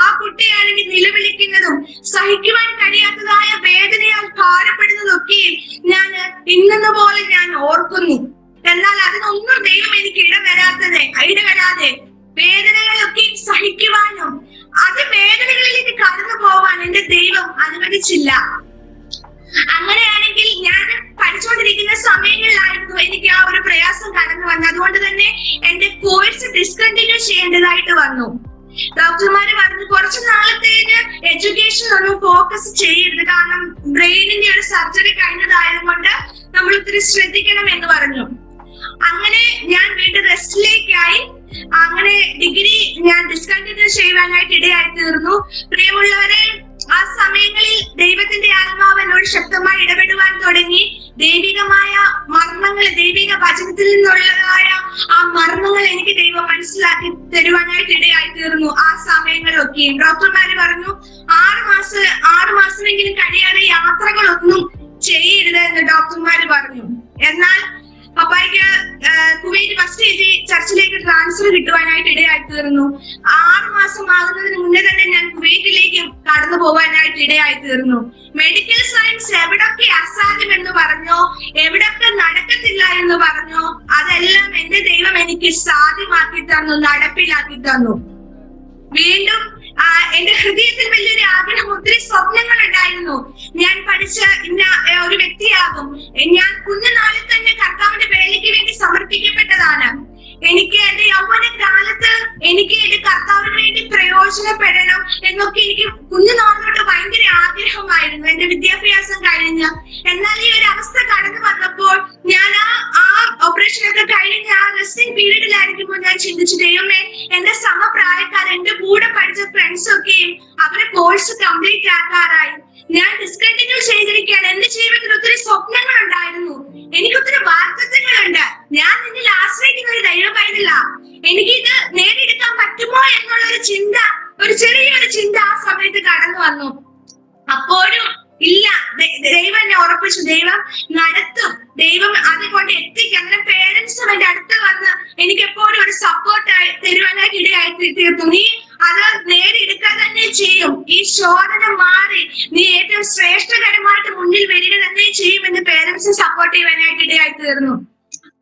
ആ കുട്ടിയാണെങ്കിൽ നിലവിളിക്കുന്നതും സഹിക്കുവാൻ കഴിയാത്തതായ വേദനയാൽ ഭാരപ്പെടുന്നതൊക്കെയും ഞാൻ ഇന്നെന്ന പോലെ ഞാൻ ഓർക്കുന്നു. എന്നാൽ അതിനൊന്നും ദൈവം എനിക്ക് ഇടവരാതെ വേദനകളൊക്കെ സഹിക്കുവാനും അത് വേദനകളിലേക്ക് കടന്നു പോവാൻ എന്റെ ദൈവം അനുവദിച്ചില്ല. അങ്ങനെയാണെങ്കിൽ ഞാൻ പഠിച്ചുകൊണ്ടിരിക്കുന്ന സമയങ്ങളിലായിരുന്നു എനിക്ക് ആ ഒരു പ്രയാസം കടന്നു വന്നത്. അതുകൊണ്ട് തന്നെ എന്റെ കോഴ്സ് ഡിസ്കണ്ടിന്യൂ ചെയ്യേണ്ടതായിട്ട് വന്നു. ഡോക്ടർമാര് പറഞ്ഞു കുറച്ചു നാളത്തേക്ക് എഡ്യൂക്കേഷൻ ഒന്നും ഫോക്കസ് ചെയ്യരുത്, കാരണം ബ്രെയിനിന്റെ ഒരു സർജറി കഴിഞ്ഞതായതുകൊണ്ട് നമ്മൾ ഒത്തിരി ശ്രദ്ധിക്കണം എന്ന് പറഞ്ഞു. അങ്ങനെ ഞാൻ വീണ്ടും റെസ്റ്റിലേക്കായി. അങ്ങനെ ഡിഗ്രി ഞാൻ ഡിസ്കണ്ടിന്യൂ ചെയ്യുവാനായിട്ട് ഇടയായി തീർന്നു. പ്രിയമുള്ളവരെ, ആ സമയങ്ങളിൽ ദൈവത്തിന്റെ ആത്മാവ് എന്നോട് ശക്തമായി ഇടപെടുവാൻ തുടങ്ങി. ദൈവികമായ മർമ്മങ്ങൾ, ദൈവിക വചനത്തിൽ നിന്നുള്ളതായ ആ മർമ്മങ്ങൾ എനിക്ക് ദൈവം മനസ്സിലാക്കി തരുവാനായിട്ട് ഇടയായി തീർന്നു. ആ സമയങ്ങളിലൊക്കെയും ഡോക്ടർമാര് പറഞ്ഞു 6 മാസമെങ്കിലും കഴിയാതെ യാത്രകളൊന്നും ചെയ്യരുത് എന്ന് ഡോക്ടർമാര് പറഞ്ഞു. എന്നാൽ പപ്പായ്ക്ക് കുവൈറ്റ് ഫസ്റ്റ് ചർച്ചിലേക്ക് ട്രാൻസ്ഫർ കിട്ടുവാനായിട്ട് ഇടയായി തീർന്നു. 6 മാസം ആകുന്നതിന് മുന്നേ തന്നെ ഞാൻ കുവൈറ്റിലേക്ക് കടന്നു പോകാനായിട്ട് ഇടയായി തീർന്നു. മെഡിക്കൽ സയൻസ് എവിടൊക്കെ അസാധ്യം എന്ന് പറഞ്ഞോ, എവിടൊക്കെ നടക്കത്തില്ല എന്ന് പറഞ്ഞോ, അതെല്ലാം എന്റെ ദൈവം എനിക്ക് സാധ്യമാക്കി തന്നു, നടപ്പിലാക്കി തന്നു. വീണ്ടും എന്റെ ഹൃദയത്തിൽ വലിയൊരു ആഗ്രഹം, ഒത്തിരി സ്വപ്നങ്ങൾ ഉണ്ടായിരുന്നു. ഞാൻ പഠിച്ച ഒരു വ്യക്തിയാകും. ഞാൻ കുഞ്ഞുനാളിൽ തന്നെ കർത്താവിന്റെ വേലയ്ക്ക് വേണ്ടി സമർപ്പിക്കപ്പെട്ടതാണ്. എനിക്ക് എന്റെ യൗവന കാലത്ത് എനിക്ക് എന്റെ കർത്താവിന് വേണ്ടി പ്രയോജനപ്പെടണം എന്നൊക്കെ എനിക്ക് കുഞ്ഞുനാളിലോട്ട് ഭയങ്കര ആഗ്രഹമായിരുന്നു, എന്റെ വിദ്യാഭ്യാസം കഴിഞ്ഞ്. എന്നാൽ ഈ ഒരു അവസ്ഥ കടന്നു വന്നപ്പോൾ ഞാൻ ആ ഓപ്പറേഷൻ ഒക്കെ കഴിഞ്ഞ ആ റെസ്റ്റിംഗ് പീരീഡിലായിരിക്കുമ്പോൾ ഞാൻ ചിന്തിച്ചു, ദൈവമേ, എന്റെ സമപ്രായക്കാർ, എന്റെ കൂടെ പഠിച്ച ഫ്രണ്ട്സ് ഒക്കെയും അവരെ കോഴ്സ് കംപ്ലീറ്റ് ആക്കാറായി. ഞാൻ ഡിസ്കണ്ടിന്യൂ ചെയ്തിരിക്കുകയാണ്. എന്റെ ജീവിതത്തിൽ ഒത്തിരി സ്വപ്നങ്ങൾ ഉണ്ടായിരുന്നു, എനിക്ക് ഒത്തിരി വാഗ്ദത്തങ്ങളുണ്ട്. ഞാൻ നിന്നിൽ ആശ്രയിക്കുന്ന ഒരു ദൈവ പൈതല, എനിക്കിത് നേടിയെടുക്കാൻ പറ്റുമോ എന്നുള്ള ഒരു ചിന്ത, ഒരു ചെറിയൊരു ചിന്ത ആ സമയത്ത് കടന്നു വന്നു. അപ്പോഴും ഇല്ല, ദൈവം എന്നെ ഉറപ്പിച്ചു, ദൈവം നടത്തും, ദൈവം അതുകൊണ്ട് എത്തിക്കും. അങ്ങനെ പേരൻസും എന്റെ അടുത്ത് വന്ന് എനിക്ക് എപ്പോഴും ഒരു സപ്പോർട്ടായി തരുവാനായിട്ട് ഇടയായി തീർന്നു. നീ അത് നേടിയെടുക്കാൻ തന്നെ ചെയ്യും, ഈ ശോധന മാറി നീ ഏറ്റവും ശ്രേഷ്ഠകരമായിട്ട് മുന്നിൽ വരിക തന്നെ ചെയ്യുമെന്ന് പേരൻസ് സപ്പോർട്ട് ചെയ്യുവാനായിട്ട് ഇടയായി തീർന്നു.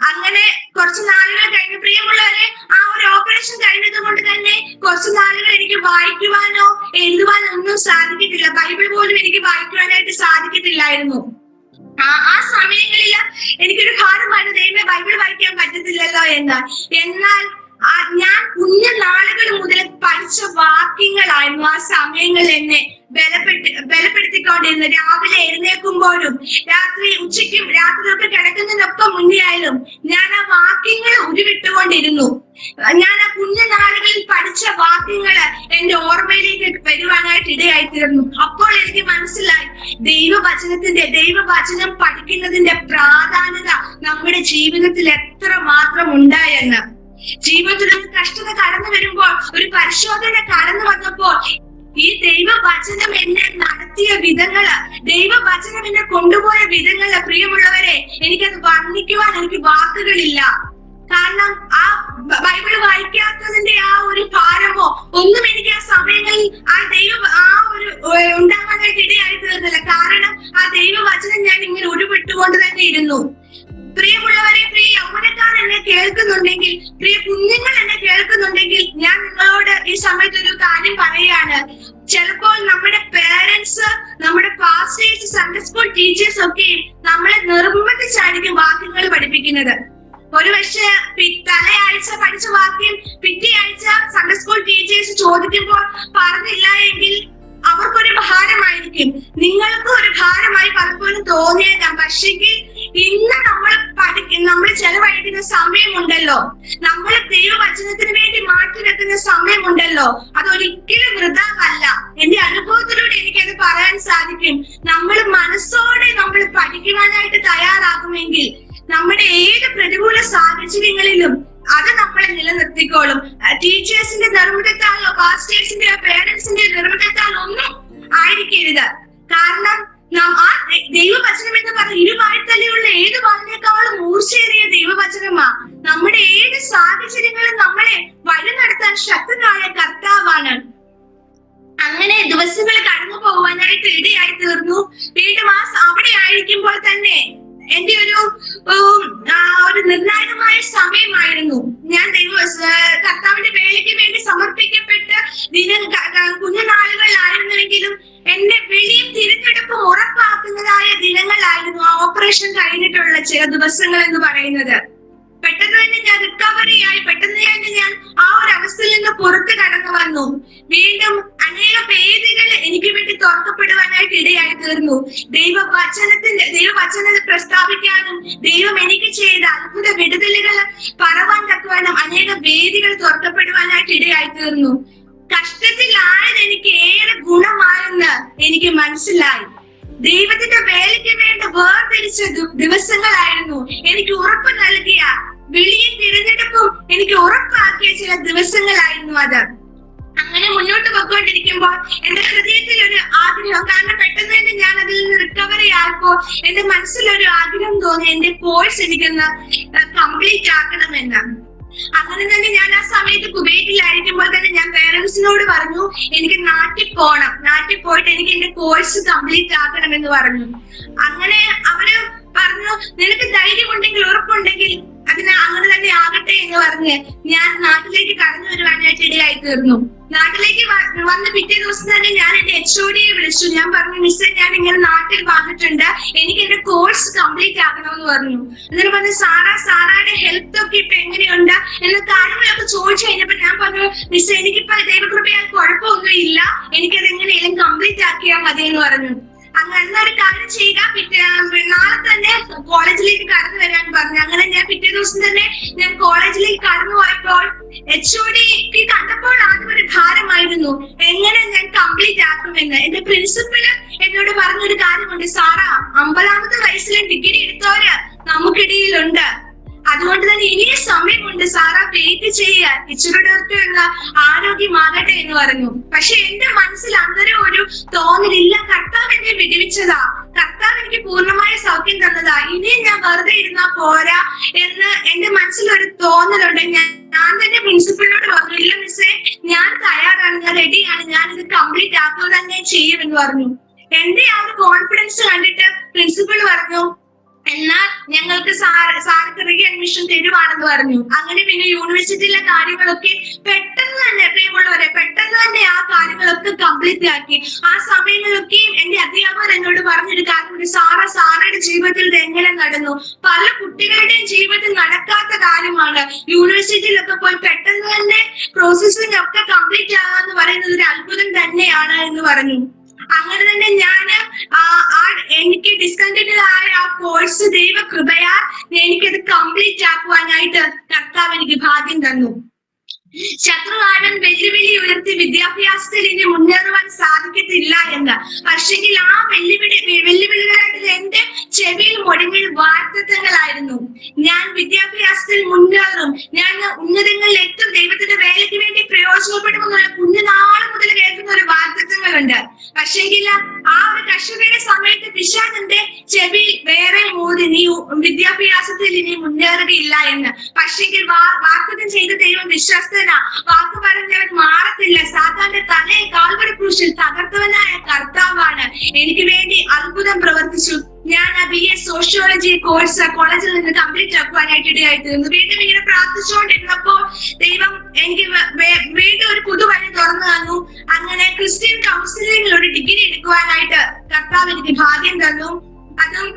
അങ്ങനെ കുറച്ച് നാളുകൾ കഴിഞ്ഞ്, പ്രിയമുള്ളവരെ, ആ ഒരു ഓപ്പറേഷൻ കഴിഞ്ഞത് കൊണ്ട് തന്നെ കുറച്ച് നാളുകൾ എനിക്ക് വായിക്കുവാനോ എഴുതുവാനോ ഒന്നും സാധിക്കത്തില്ല. ബൈബിൾ പോലും എനിക്ക് വായിക്കുവാനായിട്ട് സാധിക്കത്തില്ലായിരുന്നു. ആ സമയങ്ങളിൽ എനിക്കൊരു ഭാരമായിരുന്നു, ദൈവമേ, ബൈബിൾ വായിക്കാൻ പറ്റത്തില്ലല്ലോ എന്ന്. എന്നാൽ ഞാൻ കുഞ്ഞു നാളുകൾ മുതൽ പഠിച്ച വാക്യങ്ങളായിരുന്നു ആ സമയങ്ങളിൽ എന്നെ ബലപ്പെടുത്തിക്കൊണ്ടിരുന്നത്. രാവിലെ എഴുന്നേൽക്കുമ്പോഴും ഉച്ചയ്ക്കും രാത്രിയൊക്കെ കിടക്കുന്നതിനൊക്കെ മുന്നേ ആയാലും ഞാൻ ആ വാക്യങ്ങൾ ഉരുവിട്ടുകൊണ്ടിരുന്നു. ഞാൻ ആ കുഞ്ഞു നാളുകളിൽ പഠിച്ച വാക്യങ്ങള് എന്റെ ഓർമ്മയിലേക്ക് വരുവാനായിട്ട് ഇടയായി തീർന്നു. അപ്പോൾ എനിക്ക് മനസ്സിലായി ദൈവവചനം പഠിക്കുന്നതിന്റെ പ്രാധാന്യത നമ്മുടെ ജീവിതത്തിൽ എത്ര മാത്രം ഉണ്ടായെന്ന്. ജീവിതത്തിൽ ഒരു കഷ്ടത കടന്നു വരുമ്പോൾ, ഒരു പരിശോധന കടന്നു വന്നപ്പോൾ, ഈ ദൈവവചനം എന്നെ നടത്തിയ വിധങ്ങള്, ദൈവവചനം എന്നെ കൊണ്ടുപോയ വിധങ്ങള്, പ്രിയമുള്ളവരെ, എനിക്കത് വർണ്ണിക്കുവാൻ എനിക്ക് വാക്കുകളില്ല. കാരണം ആ ബൈബിൾ വായിക്കാത്തതിന്റെ ആ ഒരു ഭാരമോ ഒന്നും എനിക്ക് ആ സമയങ്ങളിൽ ആ ഒരു ഉണ്ടാകാനായിട്ട് ഇടയായി തീർന്നില്ല. കാരണം ആ ദൈവവചനം ഞാൻ ഇങ്ങനെ ഉരുവിട്ടുകൊണ്ട് തന്നെ ഇരുന്നു. പ്രിയമുള്ളവരെ, പ്രിയ യൗവനക്കാർ എന്നെ കേൾക്കുന്നുണ്ടെങ്കിൽ, പ്രിയ കുഞ്ഞുങ്ങൾ എന്നെ കേൾക്കുന്നുണ്ടെങ്കിൽ, ഞാൻ നിങ്ങളോട് ഈ സമയത്ത് ഒരു കാര്യം പറയാണ്. ചിലപ്പോൾ നമ്മുടെ പേരൻസ്, നമ്മുടെ പാസ്റ്റേഴ്സ്, സൺഡേ സ്കൂൾ ടീച്ചേഴ്സ് ഒക്കെ നമ്മളെ നിർബന്ധിച്ചായിരിക്കും വാക്യങ്ങൾ പഠിപ്പിക്കുന്നത്. ഒരു പക്ഷേ തലയാഴ്ച പഠിച്ച വാക്യം പിറ്റേ ആഴ്ച സൺഡേ സ്കൂൾ ടീച്ചേഴ്സ് ചോദിക്കുമ്പോൾ പറഞ്ഞില്ല എങ്കിൽ അവർക്കൊരു ഭാരമായിരിക്കും, നിങ്ങൾക്കും ഒരു ഭാരമായി പലപ്പോഴും തോന്നിയേക്കാം. പക്ഷെങ്കിൽ ഇന്ന് നമ്മൾ ചെലവഴിക്കുന്ന സമയമുണ്ടല്ലോ, നമ്മൾ ദൈവവചനത്തിന് വേണ്ടി മാറ്റിവെക്കുന്ന സമയമുണ്ടല്ലോ, അതൊരിക്കലും വൃഥാവല്ല. എന്റെ അനുഭവത്തിലൂടെ എനിക്കത് പറയാൻ സാധിക്കും. നമ്മൾ മനസ്സോടെ നമ്മൾ പഠിക്കുവാനായിട്ട് തയ്യാറാകുമെങ്കിൽ നമ്മുടെ ഏത് പ്രതികൂല സാഹചര്യങ്ങളിലും അത് നമ്മളെ നിലനിർത്തിക്കോളും. ടീച്ചേഴ്സിന്റെ നിർമ്മിതത്താലോ പാസ്റ്റേഴ്സിന്റെയോ പേരൻസിന്റെ നിർമ്മിതത്താലോ ഒന്നും ആയിരിക്കരുത്. കാരണം ആ ദൈവവചനം എന്ന് പറഞ്ഞ ഇരുവായ്ത്തലയുള്ള ഏത് വാളിനേക്കാളും മൂർച്ചയേറിയ ദൈവവചനമാ. നമ്മുടെ ഏത് സാഹചര്യങ്ങളും നമ്മളെ വഴി നടത്താൻ ശക്തനായ കർത്താവാണ്. അങ്ങനെ ദിവസങ്ങൾ കടന്നു പോകാനായിട്ട് ഇടയായി തീർന്നു. വീണ്ടും അവിടെ ആയിരിക്കുമ്പോൾ തന്നെ എന്റെ ഒരു നിർണായകമായ സമയമായിരുന്നു. ഞാൻ കർത്താവിന്റെ വേലയ്ക്ക് വേണ്ടി സമർപ്പിക്കപ്പെട്ട് കുഞ്ഞുനാളുകളിലായിരുന്നുവെങ്കിലും എന്റെ വിളിയും തിരഞ്ഞെടുപ്പും ഉറപ്പാക്കുന്നതായ ദിനങ്ങളായിരുന്നു ആ ഓപ്പറേഷൻ കഴിഞ്ഞിട്ടുള്ള ചില ദിവസങ്ങൾ എന്ന് പറയുന്നത്. പെട്ടെന്ന് തന്നെ ഞാൻ റിക്കവറി ആയി, പെട്ടെന്ന് തന്നെ ഞാൻ ആ ഒരു അവസ്ഥയിൽ നിന്ന് പുറത്ത് കടന്നു വന്നു. തുറക്കപ്പെടുവാനായിട്ട് ഇടയായി തീർന്നു. ദൈവവചനം പ്രസ്താവിക്കാനും ദൈവം എനിക്ക് ചെയ്ത അത്ഭുത വിടുതലുകൾ പറവാൻ തക്കവണ്ണം അനേക വേദികൾ തുറക്കപ്പെടുവാനായിട്ട് ഇടയായി തീർന്നു. കഷ്ടത്തിലായത് എനിക്ക് ഏറെ ഗുണമായെന്ന് എനിക്ക് മനസ്സിലായി. ദൈവത്തിന്റെ വേലയ്ക്ക് വേണ്ടി വേർതിരിച്ച ദിവസങ്ങളായിരുന്നു. എനിക്ക് ഉറപ്പ് നൽകിയ വിളിയും തിരഞ്ഞെടുപ്പും എനിക്ക് ഉറപ്പാക്കിയ ചില ദിവസങ്ങളായിരുന്നു അത്. അങ്ങനെ മുന്നോട്ട് പോയിക്കൊണ്ടിരിക്കുമ്പോൾ എന്റെ ഹൃദയത്തിൽ ഒരു ആഗ്രഹം, കാരണം പെട്ടെന്ന് തന്നെ ഞാൻ അതിൽ നിന്ന് റിക്കവറി ആയപ്പോൾ എന്റെ മനസ്സിലൊരു ആഗ്രഹം തോന്നി, എന്റെ കോഴ്സ് എനിക്കൊന്ന് കംപ്ലീറ്റ് ആക്കണമെന്ന്. അങ്ങനെ തന്നെ ഞാൻ ആ സമയത്ത് കുവൈറ്റിലായിരിക്കുമ്പോൾ തന്നെ ഞാൻ പേരൻസിനോട് പറഞ്ഞു, എനിക്ക് നാട്ടിൽ പോകണം, നാട്ടിൽ പോയിട്ട് എനിക്ക് എന്റെ കോഴ്സ് കംപ്ലീറ്റ് ആക്കണം എന്ന് പറഞ്ഞു. അങ്ങനെ അവര് പറഞ്ഞു, നിനക്ക് ധൈര്യമുണ്ടെങ്കിൽ ഉറപ്പുണ്ടെങ്കിൽ അതിന് അങ്ങനെ തന്നെ ആകട്ടെ എന്ന് പറഞ്ഞ് ഞാൻ നാട്ടിലേക്ക് കടന്നു വരുവാനായിട്ട് ഇടയായി തീർന്നു. നാട്ടിലേക്ക് വന്ന പിറ്റേ ദിവസം തന്നെ ഞാൻ എന്റെ HOD വിളിച്ചു. ഞാൻ പറഞ്ഞു, മിസ്സേ ഞാൻ ഇങ്ങനെ നാട്ടിൽ വന്നിട്ടുണ്ട്, എനിക്ക് എന്റെ കോഴ്സ് കംപ്ലീറ്റ് ആക്കണമെന്ന് പറഞ്ഞു. എന്നിട്ട് പറഞ്ഞു, സാറയുടെ ഹെൽത്ത് ഒക്കെ ഇപ്പൊ എങ്ങനെയുണ്ട് എന്ന കാര്യങ്ങളൊക്കെ ചോദിച്ചു കഴിഞ്ഞപ്പോ ഞാൻ പറഞ്ഞു, മിസ്സേ എനിക്കിപ്പോ ദൈവകൃപയാൽ കുഴപ്പമൊന്നും ഇല്ല, എനിക്കത് എങ്ങനെയെങ്കിലും കംപ്ലീറ്റ് ആക്കിയാൽ മതി എന്ന് പറഞ്ഞു. അങ്ങനെ ഒരു കാര്യം ചെയ്യുക, നാളെ തന്നെ കോളേജിലേക്ക് കടന്നു വരാൻ പറഞ്ഞു. അങ്ങനെ ഞാൻ പിറ്റേ ദിവസം തന്നെ ഞാൻ കോളേജിലേക്ക് കടന്നു പോയപ്പോൾ HOD കണ്ടപ്പോൾ ആദ്യം ഒരു ഭാരമായിരുന്നു, എങ്ങനെ ഞാൻ കംപ്ലീറ്റ് ആക്കുമെന്ന്. എന്റെ പ്രിൻസിപ്പൽ എന്നോട് പറഞ്ഞൊരു കാര്യമുണ്ട്, സാറാ 50ാമത്തെ വയസ്സിലെ ഡിഗ്രി എടുത്തവര് നമുക്കിടയിലുണ്ട്, അതുകൊണ്ട് തന്നെ ഇനിയും സമയമുണ്ട്, സാറാ വെയിറ്റ് ചെയ്യുക, ഇച്ചിരിടത്ത് ആരോഗ്യമാകട്ടെ എന്ന് പറഞ്ഞു. പക്ഷെ എന്റെ മനസ്സിൽ അന്നേരം ഒരു തോന്നലില്ല, കർത്താവ് എന്നെ വിടുവിച്ചതാ, കർത്താവ് എനിക്ക് പൂർണ്ണമായ സൗഖ്യം തന്നതാ, ഇനിയും ഞാൻ വെറുതെ ഇരുന്നാ പോരാ എന്ന് എന്റെ മനസ്സിലൊരു തോന്നലുണ്ട്. ഞാൻ തന്നെ പ്രിൻസിപ്പളിനോട് പറഞ്ഞു, ഇല്ല മിസ്സേ ഞാൻ തയ്യാറാണ്, ഞാൻ റെഡിയാണ്, ഞാൻ ഇത് കംപ്ലീറ്റ് ആക്കുക തന്നെ ചെയ്യുമെന്ന് പറഞ്ഞു. എന്റെ ആ ഒരു കോൺഫിഡൻസ് കണ്ടിട്ട് പ്രിൻസിപ്പൾ പറഞ്ഞു, എന്നാൽ ഞങ്ങൾക്ക് സാർക്ക് റീ അഡ്മിഷൻ തരുവാണെന്ന് പറഞ്ഞു. അങ്ങനെ പിന്നെ യൂണിവേഴ്സിറ്റിയിലെ കാര്യങ്ങളൊക്കെ പെട്ടെന്ന് തന്നെ, പ്രിയമുള്ളവരെ, പെട്ടെന്ന് തന്നെ ആ കാര്യങ്ങളൊക്കെ കംപ്ലീറ്റ് ആക്കി. ആ സമയങ്ങളിലൊക്കെയും എന്റെ അധ്യാപകർ എന്നോട് പറഞ്ഞൊരു കാര്യമുണ്ട്, സാറയുടെ ജീവിതത്തിൽ ഇത് എങ്ങനെ നടന്നു, പല കുട്ടികളുടെയും ജീവിതത്തിൽ നടക്കാത്ത കാര്യമാണ്, യൂണിവേഴ്സിറ്റിയിലൊക്കെ പോയി പെട്ടെന്ന് തന്നെ പ്രോസസ്സിംഗ് ഒക്കെ കംപ്ലീറ്റ് ആകാന്ന് പറയുന്നത് ഒരു അത്ഭുതം തന്നെയാണ് എന്ന് പറഞ്ഞു. അങ്ങനെ തന്നെ എനിക്ക് ഡിസ്കണ്ടിന്യൂ ആയ ആ കോഴ്സ് ദൈവകൃപയാൽ എനിക്കത് കംപ്ലീറ്റ് ആക്കുവാനായിട്ട് കർത്താവ് എനിക്ക് ഭാഗ്യം തന്നു. ശത്രുവാരൻ വെല്ലുവിളി ഉയർത്തി വിദ്യാഭ്യാസത്തിൽ ഇനി മുന്നേറുവാൻ സാധിക്കത്തില്ല എന്ന്. പക്ഷെങ്കിൽ ആ വെല്ലുവിളികളായിട്ട് എന്റെ ചെവിയിൽ മുടങ്ങിയ വാഗ്ദത്തങ്ങളായിരുന്നു. ഞാൻ വിദ്യാഭ്യാസത്തിൽ മുന്നേറും, ഞാൻ ഉന്നതങ്ങളിൽ എത്തും, ദൈവത്തിന്റെ വേലയ്ക്ക് വേണ്ടി പ്രയോജനപ്പെടുമെന്നുള്ള കുഞ്ഞുനാള് മുതൽ കേൾക്കുന്ന ഒരു വാഗ്ദത്തങ്ങളുണ്ട്. പക്ഷെങ്കിൽ ആ ഒരു കർഷകരുടെ സമയത്ത് പിശാചിന്റെ ചെവിയിൽ വേറെ മോദി, നീ വിദ്യാഭ്യാസത്തിൽ ഇനി മുന്നേറുകയില്ല എന്ന്. പക്ഷെങ്കിൽ വാഗ്ദത്തം ചെയ്ത ദൈവം വിശ്വസ്ത, വാക്ക് പറഞ്ഞവൻ മാറത്തില്ല. സാത്താന്റെ തലയെ കാൽവരി ക്രൂശിൽ തകർത്തവനായ കർത്താവാണ് എനിക്ക് വേണ്ടി അത്ഭുതം പ്രവർത്തിച്ചു. ഞാൻ BA സോഷ്യോളജി കോഴ്സ് കോളേജിൽ നിന്ന് കംപ്ലീറ്റ് ആക്കുവാനായിട്ട് ഇടയായി തീർന്നു. വീണ്ടും ഇങ്ങനെ പ്രാർത്ഥിച്ചുകൊണ്ടിരുന്നപ്പോൾ ദൈവം എനിക്ക് വീണ്ടും ഒരു പുതുവഴി തുറന്നു തന്നു. അങ്ങനെ ക്രിസ്ത്യൻ കൗൺസിലിംഗിൽ ഒരു ഡിഗ്രി എടുക്കുവാനായിട്ട് കർത്താവ് എനിക്ക് ഭാഗ്യം തന്നു. അതും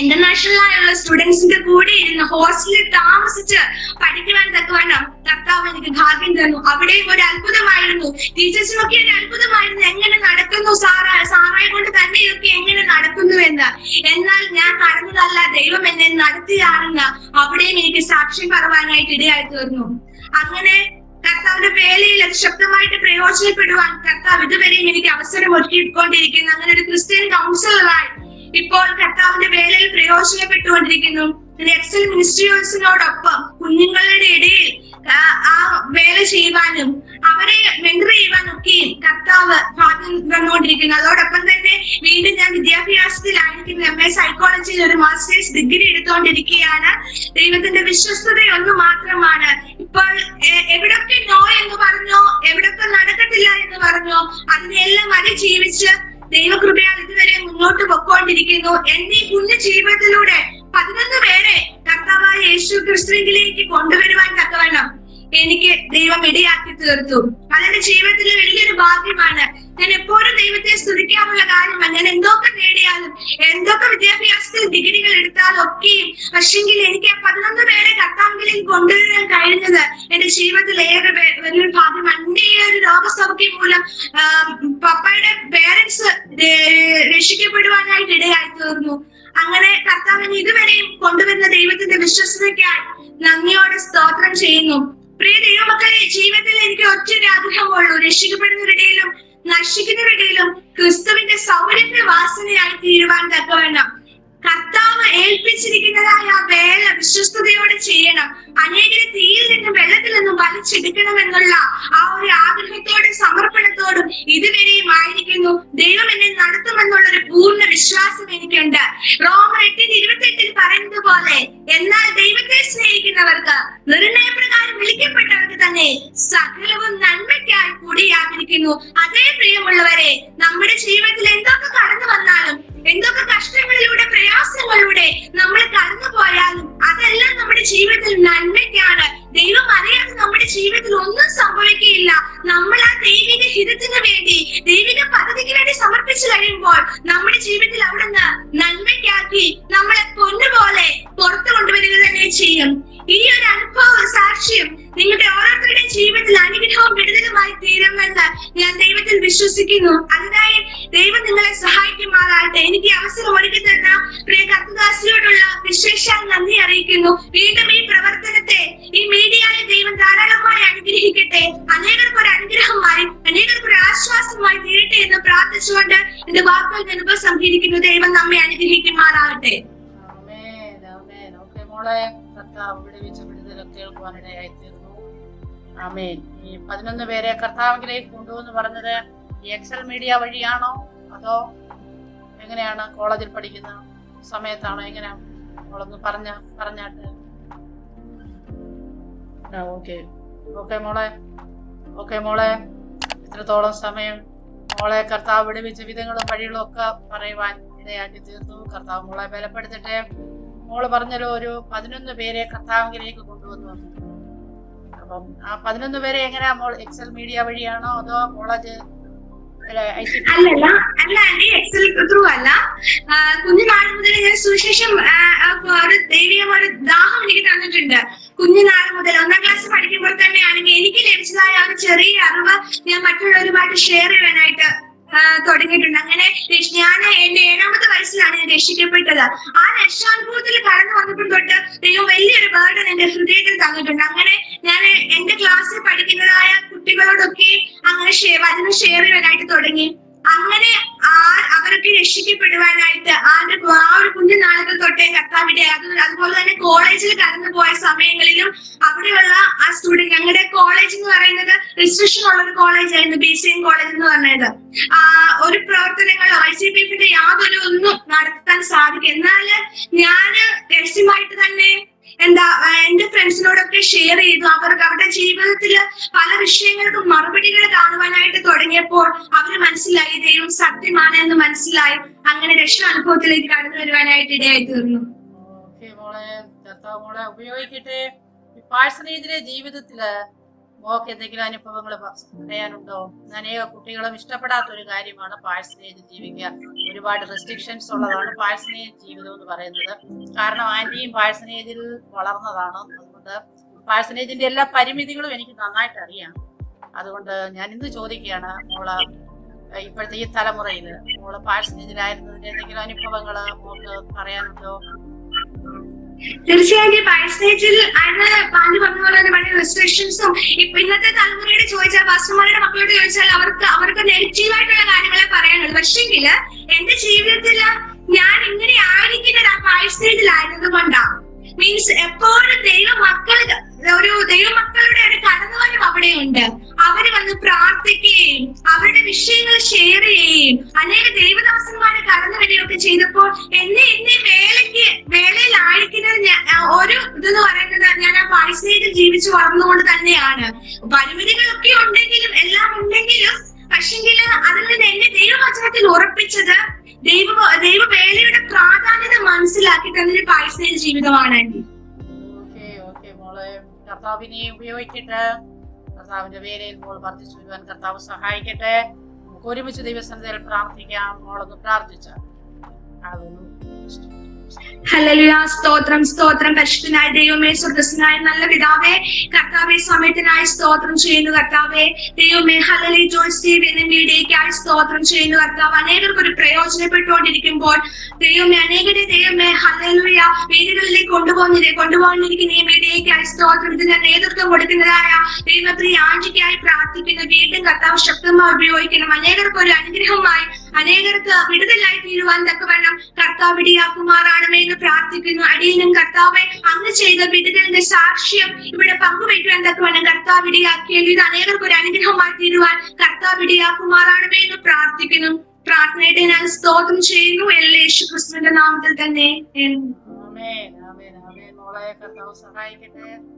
ഇന്റർനാഷണൽ ആയുള്ള സ്റ്റുഡൻസിന്റെ കൂടെ ഇരുന്ന് ഹോസ്റ്റലിൽ താമസിച്ച് പഠിക്കുവാൻ തക്കവണ്ണം കർത്താവ് എനിക്ക് ഭാഗ്യം തന്നു. അവിടെയും ഒരു അത്ഭുതമായിരുന്നു, ടീച്ചേഴ്സിനൊക്കെ ഒരു അത്ഭുതമായിരുന്നു, എങ്ങനെ നടക്കുന്നു സാറായെ കൊണ്ട് തന്നെ ഇതൊക്കെ എങ്ങനെ നടക്കുന്നു എന്ന്. എന്നാൽ ഞാൻ നടന്നതല്ല, ദൈവം എന്നെ നടത്തിയാണെന്ന് അവിടെയും എനിക്ക് സാക്ഷ്യം പറയുവാനായിട്ട് ഇടയായി തീർന്നു. അങ്ങനെ കർത്താവിന്റെ വേലയിൽ അത് ശക്തമായിട്ട് പ്രയോജനപ്പെടുവാൻ കർത്താവ് ഇതുവരെയും എനിക്ക് അവസരം ഒരുക്കിക്കൊണ്ടിരിക്കുന്നു. അങ്ങനെ ഒരു ക്രിസ്ത്യൻ കൗൺസിലറായി ഇപ്പോൾ കർത്താവിന്റെ വേലയിൽ പ്രയോജനപ്പെട്ടുകൊണ്ടിരിക്കുന്നു. എക്സൽ മിനിസ്ട്രിയോസിനോടൊപ്പം കുഞ്ഞുങ്ങളുടെ ഇടയിൽ ആ വേല ചെയ്യുവാനും അവരെ മെന്റർ ചെയ്യുവാനും ഒക്കെയും കർത്താവ് ഭാഗ്യം തന്നുകൊണ്ടിരിക്കുന്നു. അതോടൊപ്പം തന്നെ വീണ്ടും ഞാൻ വിദ്യാഭ്യാസത്തിലായിരിക്കുന്നു. MA സൈക്കോളജിയിൽ ഒരു മാസ്റ്റേഴ്സ് ഡിഗ്രി എടുത്തുകൊണ്ടിരിക്കുകയാണ്. ദൈവത്തിന്റെ വിശ്വസ്തത ഒന്ന് മാത്രമാണ്. ഇപ്പോൾ എവിടൊക്കെ നോ എന്ന് പറഞ്ഞോ, എവിടൊക്കെ നടക്കത്തില്ല എന്ന് പറഞ്ഞോ, അതിനെല്ലാം അതിജീവിച്ച് ദൈവകൃപയാൽ ഇതുവരെ മുന്നോട്ട് പൊക്കോണ്ടിരിക്കുന്നു. എന്റെ ഈ പുണ്യ ജീവിതത്തിലൂടെ 11 പേരെ കർത്താവായ യേശു ക്രിസ്തുവിലേക്ക് കൊണ്ടുവരുവാൻ തക്കവണ്ണം എനിക്ക് ദൈവം ഇടയാക്കി തീർത്തു. അതെന്റെ ജീവിതത്തിലെ വലിയൊരു ഭാഗ്യമാണ്. ഞാൻ എപ്പോഴും ദൈവത്തെ സ്തുതിക്കാനുള്ള കാര്യമാണ്. ഞാൻ എന്തൊക്കെ നേടിയാലും, എന്തൊക്കെ വിദ്യാഭ്യാസത്തിൽ ഡിഗ്രികൾ എടുത്താലും ഒക്കെയും, പക്ഷെങ്കിൽ എനിക്ക് ആ 11 പേരെ കർത്താവിലേക്ക് കൊണ്ടുവരാൻ കഴിഞ്ഞത് എന്റെ ജീവിതത്തിൽ ഏറെ വലിയൊരു ഭാഗ്യമാണ്. എന്റെ ഒരു രോഗസൗഖ്യം മൂലം പപ്പയുടെ പേരൻസ് രക്ഷിക്കപ്പെടുവാനായിട്ട് ഇടയായി തീർന്നു. അങ്ങനെ കർത്താവിന് ഇതുവരെയും കൊണ്ടുവരുന്ന ദൈവത്തിന്റെ വിശ്വസ്തതയ്ക്കായി നന്ദിയോടെ സ്തോത്രം ചെയ്യുന്നു. പ്രിയ ദൈവമക്കളെ, ജീവിതത്തിൽ എനിക്ക് ഒറ്റൊരു ആഗ്രഹമുള്ളൂ, രക്ഷിക്കപ്പെടുന്നവരുടെയിലും നശിക്കുന്നവരുടെയിലും ക്രിസ്തുവിന്റെ സൗരഭ്യ വാസനയായി തീരുവാൻ തക്കവണ്ണം കർത്താവ് ഏൽപ്പിച്ചിരിക്കുന്നതായ ആ വേല വിശ്വസ്തയോടെ ചെയ്യണം. അനേകരെ തീയിൽ നിന്നും വെള്ളത്തിൽ നിന്നും വലിച്ചെടുക്കണമെന്നുള്ള ആ ഒരു ആഗ്രഹത്തോടും സമർപ്പണത്തോടും ഇതുവരെയും ആയിരിക്കുന്നു. ദൈവം എന്നെ നടത്തുമെന്നുള്ളൊരു പൂർണ്ണ വിശ്വാസം എനിക്കുണ്ട്. റോമർ 8:28 പറയുന്നത് പോലെ, എന്നാൽ ദൈവത്തെ സ്നേഹിക്കുന്നവർക്ക് നിർണയപ്രകാരം വിളിക്കപ്പെട്ടവർക്ക് തന്നെ സകലവും നന്മയ്ക്കായി കൂടിയായിരിക്കുന്നു. അതേ പ്രിയമുള്ളവരെ, നമ്മുടെ ജീവിതത്തിൽ എന്തൊക്കെ കടന്നു വന്നാലും, എന്തൊക്കെ കഷ്ടങ്ങളിലൂടെ പ്രയാസങ്ങളിലൂടെ നമ്മൾ കടന്നു പോയാലും അതെല്ലാം നമ്മുടെ ജീവിതത്തിൽ നന്മയ്ക്കാണ്. ദൈവം അറിയാതെ നമ്മുടെ ജീവിതത്തിൽ ഒന്നും സംഭവിക്കുകയില്ല. നമ്മൾ ആ ദൈവിക ഹിതത്തിന് വേണ്ടി, ദൈവിക പദ്ധതിക്ക് വേണ്ടി സമർപ്പിച്ചു കഴിയുമ്പോൾ നമ്മുടെ ജീവിതത്തിൽ അവിടുന്ന് നന്മയ്ക്കാക്കി നമ്മളെ പൊന്നുപോലെ പുറത്തു കൊണ്ടുവരിക തന്നെ ചെയ്യും. ഈ ഒരു അനുഭവ സാക്ഷ്യം നിങ്ങളുടെ ഓരോരുത്തരുടെയും ജീവിതത്തിൽ അനുഗ്രഹവും വിടുതലുമായി തീരുമെന്ന് ഞാൻ ദൈവത്തിൽ വിശ്വസിക്കുന്നു. അതിനായി ദൈവം നിങ്ങളെ സഹായിക്കുമാറാകട്ടെ. എനിക്ക് അവസരം ഒരുക്കി തന്ന പ്രിയ കർത്തദാസിയോടുള്ള വിശേഷാൽ നന്ദി അറിയിക്കുന്നു. വീണ്ടും ഈ പ്രവർത്തനത്തെ, ഈ മീഡിയയെ ദൈവം ധാരാളമായി അനുഗ്രഹിക്കട്ടെ. അനേകർക്ക് ഒരു അനുഗ്രഹമായി, അനേകർക്ക് ഒരു ആശ്വാസമായി തീരട്ടെ എന്ന് പ്രാർത്ഥിച്ചുകൊണ്ട് എന്റെ വാക്കുകൾ ഞാൻ ഉപസംഹരിക്കുന്നു. ദൈവം നമ്മെ അനുഗ്രഹിക്കുമാറാകട്ടെ. കേൾക്കുവാനിടയായി തീർന്നു. ആമേൻ. ഈ 11 പേരെ കർത്താവിലേക്ക് കൊണ്ടുവന്ന് പറഞ്ഞത് ഈ എക്സൽ മീഡിയ വഴിയാണോ അതോ എങ്ങനെയാണ്? കോളേജിൽ പഠിക്കുന്ന സമയത്താണോ? എങ്ങനെയാ? നമ്മളൊന്ന് പറഞ്ഞാട്ട്. ഓക്കെ മോളെ, ഇത്രത്തോളം സമയം മോളെ കർത്താവ് വിടുവിച്ച വിധങ്ങളും വഴികളും ഒക്കെ പറയുവാൻ ഇടയാക്കി തീർന്നു. കർത്താവ് മോളെ ബലപ്പെടുത്തട്ടെ. മോള് പറഞ്ഞല്ലോ ഒരു 11 പേരെ കർത്താവിലേക്ക് കൊണ്ടുവന്നു. അപ്പം ആ 11 പേരെ എങ്ങനെയാ മോൾ? എക്സൽ മീഡിയ വഴിയാണോ അതോ കോളേജ്? അല്ല ആന്റി, എക്സൽ ത്രൂ അല്ല. കുഞ്ഞുനാൾ മുതൽ ഞാൻ സുവിശേഷം ഒരു ദൈവികം ഒരു ദാഹം എനിക്ക് തന്നിട്ടുണ്ട്. കുഞ്ഞുനാൾ മുതൽ 1ാം ക്ലാസ് പഠിക്കുമ്പോൾ തന്നെയാണെങ്കിൽ എനിക്ക് ലഭിച്ചതായ ഒരു ചെറിയ അറിവ് ഞാൻ മറ്റുള്ളവരുമായിട്ട് ഷെയർ ചെയ്യാനായിട്ട് തുടങ്ങിയിട്ടുണ്ട്. അങ്ങനെ ഞാൻ എന്റെ 7ാമത്തെ വയസ്സിലാണ് ഞാൻ രക്ഷിക്കപ്പെട്ടത്. ആ രക്ഷാനുഭവത്തിൽ കടന്നു വന്നപ്പോൾ തൊട്ട് ദൈവം വലിയൊരു ബർഡൻ എന്റെ ഹൃദയത്തിൽ തന്നിട്ടുണ്ട്. അങ്ങനെ ഞാൻ എന്റെ ക്ലാസ്സിൽ പഠിക്കുന്നതായ കുട്ടികളോടൊക്കെ അങ്ങനെ വചനം ഷെയർ ചെയ്യാനായിട്ട് തുടങ്ങി. അങ്ങനെ അവർക്ക് രക്ഷിക്കപ്പെടുവാനായിട്ട് ആ ഒരു കുഞ്ഞുനാളുകൾ തൊട്ടേ കർത്താവിന്റെ, അതുപോലെ തന്നെ കോളേജിൽ കടന്നു പോയ സമയങ്ങളിലും അവിടെയുള്ള ആ സ്റ്റുഡന്റ്, ഞങ്ങളുടെ കോളേജ് എന്ന് പറയുന്നത് റിസ്ട്രിക്ഷൻ ഉള്ള ഒരു കോളേജായിരുന്നു, BCM കോളേജ് എന്ന് പറഞ്ഞത്. ഒരു പ്രവർത്തനങ്ങളോ ICPF യാതൊരു ഒന്നും നടത്താൻ സാധിക്കും. എന്നാല് ഞാന് രഹസ്യമായിട്ട് തന്നെ എന്റെ ഫ്രണ്ട്സിനോടൊക്കെ ഷെയർ ചെയ്തു. അവർക്ക് അവരുടെ ജീവിതത്തില് പല വിഷയങ്ങൾക്കും മറുപടികൾ കാണുവാനായിട്ട് തുടങ്ങിയപ്പോൾ അവര് മനസ്സിലായി ദൈവം സത്യമാണ് എന്ന് മനസ്സിലായി. അങ്ങനെ രക്ഷാനുഭവത്തിലേക്ക് കടന്നു വരുവാനായിട്ട് ഇടയായി തീർന്നു. മോളെ ഉപയോഗിക്കട്ടെ. പാഴ്സണേജിലെ ജീവിതത്തില് മോക്ക് എന്തെങ്കിലും അനുഭവങ്ങൾ പറയാനുണ്ടോ? അനേക കുട്ടികളും ഇഷ്ടപ്പെടാത്ത ഒരു കാര്യമാണ് പാഴ്സണേജ് ജീവിക്കുക. ഒരുപാട് റെസ്ട്രിക്ഷൻസ് ഉള്ളതാണ് പാഴ്സണേജ് ജീവിതം എന്ന് പറയുന്നത്. കാരണം ആന്റിയും പാഴ്സണേജിൽ വളർന്നതാണ്. അതുകൊണ്ട് പാഴ്സണേജിന്റെ എല്ലാ പരിമിതികളും എനിക്ക് നന്നായിട്ട് അറിയാം. അതുകൊണ്ട് ഞാൻ ഇന്ന് ചോദിക്കുകയാണ്, മോള് ഇപ്പോഴത്തെ ഈ തലമുറയില് മോള് പാഴ്സണേജിലായിരുന്നതിന്റെ എന്തെങ്കിലും അനുഭവങ്ങള് മോക്ക് പറയാനുണ്ടോ? തീർച്ചയായിട്ടും പാഴ്സണേജിൽ പാൻഡി പറഞ്ഞ പോലെ വളരെ റെസ്ട്രിക്ഷൻസും ഇന്നത്തെ തലമുറയുടെ ചോദിച്ചാൽ, പാസ്റ്റർമാരുടെ മക്കളോട് ചോദിച്ചാൽ അവർക്ക് നെഗറ്റീവായിട്ടുള്ള കാര്യങ്ങളെ പറയാനുള്ളൂ. പക്ഷെങ്കില് എന്റെ ജീവിതത്തില് ഞാൻ ഇങ്ങനെ ആയിരിക്കുന്നത് ആ പാഴ്സണേജിലായിരുന്നത് കൊണ്ടാണ്. മീൻസ് എപ്പോഴും ദൈവമക്കളുടെ ഒരു കടന്നുവരും അവിടെയുണ്ട്. അവര് വന്ന് പ്രാർത്ഥിക്കുകയും അവരുടെ വിഷയങ്ങൾ ഷെയർ ചെയ്യുകയും അനേക ദൈവദാസന്മാരെ കടന്നു വരികയൊക്കെ ചെയ്തപ്പോൾ എന്നെ വേളയിലായിരിക്കുന്നത് ഒരു ഇതെന്ന് പറയുന്നത് ഞാൻ ആ പാഴ്സണേജിൽ ജീവിച്ചു വളർന്നുകൊണ്ട് തന്നെയാണ്. പരിമിതികളൊക്കെ ഉണ്ടെങ്കിലും എല്ലാം ഉണ്ടെങ്കിലും പക്ഷെങ്കില് അതിൽ നിന്ന് എന്നെ ദൈവവചനത്തിൽ ഉറപ്പിച്ചത് ദൈവവേലയുടെ പ്രാധാന്യത മനസ്സിലാക്കി തന്നൊരു പാഴ്സണേജ് ജീവിതമാണ്. മോളെ കർത്താവിനെ ഉപയോഗിക്കട്ടെ. കർത്താവിന്റെ വേലയിൽ മോൾ വർദ്ധിച്ചു വരുവാൻ കർത്താവ് സഹായിക്കട്ടെ. ഒരുമിച്ച് ദൈവസന്നിധിയിൽ പ്രാർത്ഥിക്കാം. മോളൊന്ന് പ്രാർത്ഥിച്ച ഹല്ലേലൂയ. സ്തോത്രം സ്തോത്രം. പരിശുദ്ധനായ ദൈവമേ, സ്വർഗ്ഗസ്ഥനായ നല്ല പിതാവേ, കർത്താവെ സമയത്തിനായി സ്തോത്രം ചെയ്യുന്നു കർത്താവെ. ദൈവമേ, ഹല്ലേലൂയ. ജോയ്സ് ടിവി എന്ന മീഡിയയ്ക്കായി സ്തോത്രം ചെയ്യുന്നു കർത്താവ്. അനേകർക്ക് ഒരു പ്രയോജനപ്പെട്ടുകൊണ്ടിരിക്കുമ്പോൾ ദൈവമേ, അനേകരെ ദൈവമേ ഹല്ലേലൂയ വേദികളിലേക്ക് കൊണ്ടുപോകാനിരിക്കുന്ന ഈ മീഡിയയ്ക്കായി സ്തോത്രം. ഇതിന് നേതൃത്വം കൊടുക്കുന്നതായ ദൈവപ്രിയ ആന്റിക്കായി പ്രാർത്ഥിക്കുന്നു. വീണ്ടും കർത്താവ് ശക്തമായി ഉപയോഗിക്കണം. അനേകർക്ക് ഒരു അനുഗ്രഹമായി, അനേകർക്ക് വിടുതലായി തീരുവാൻ തക്കവണ്ണം കർത്താവ് ഇടയാക്കുമാറാണമേ എന്ന് പ്രാർത്ഥിക്കുന്നു. അടിയനും കർത്താവെ അങ്ങ് ചെയ്ത വിടുതലിന്റെ സാക്ഷ്യം ഇവിടെ പങ്കുവയ്ക്കുവാൻ തക്കവണ്ണം കർത്താവ് ഇടയാക്കിയാൽ ഇത് അനേകർക്ക് ഒരു അനുഗ്രഹമായി തീരുവാൻ കർത്താവ് ഇടയാക്കുമാറാണമേ എന്ന് പ്രാർത്ഥിക്കുന്നു. പ്രാർത്ഥനയുടെ ഞാൻ സ്തോത്രം ചെയ്യുന്നു യേശു ക്രിസ്തുവിന്റെ നാമത്തിൽ തന്നെ. ആമേൻ ആമേൻ ആമേൻ. മോളെ കർത്താവ് സഹായിക്കട്ടെ.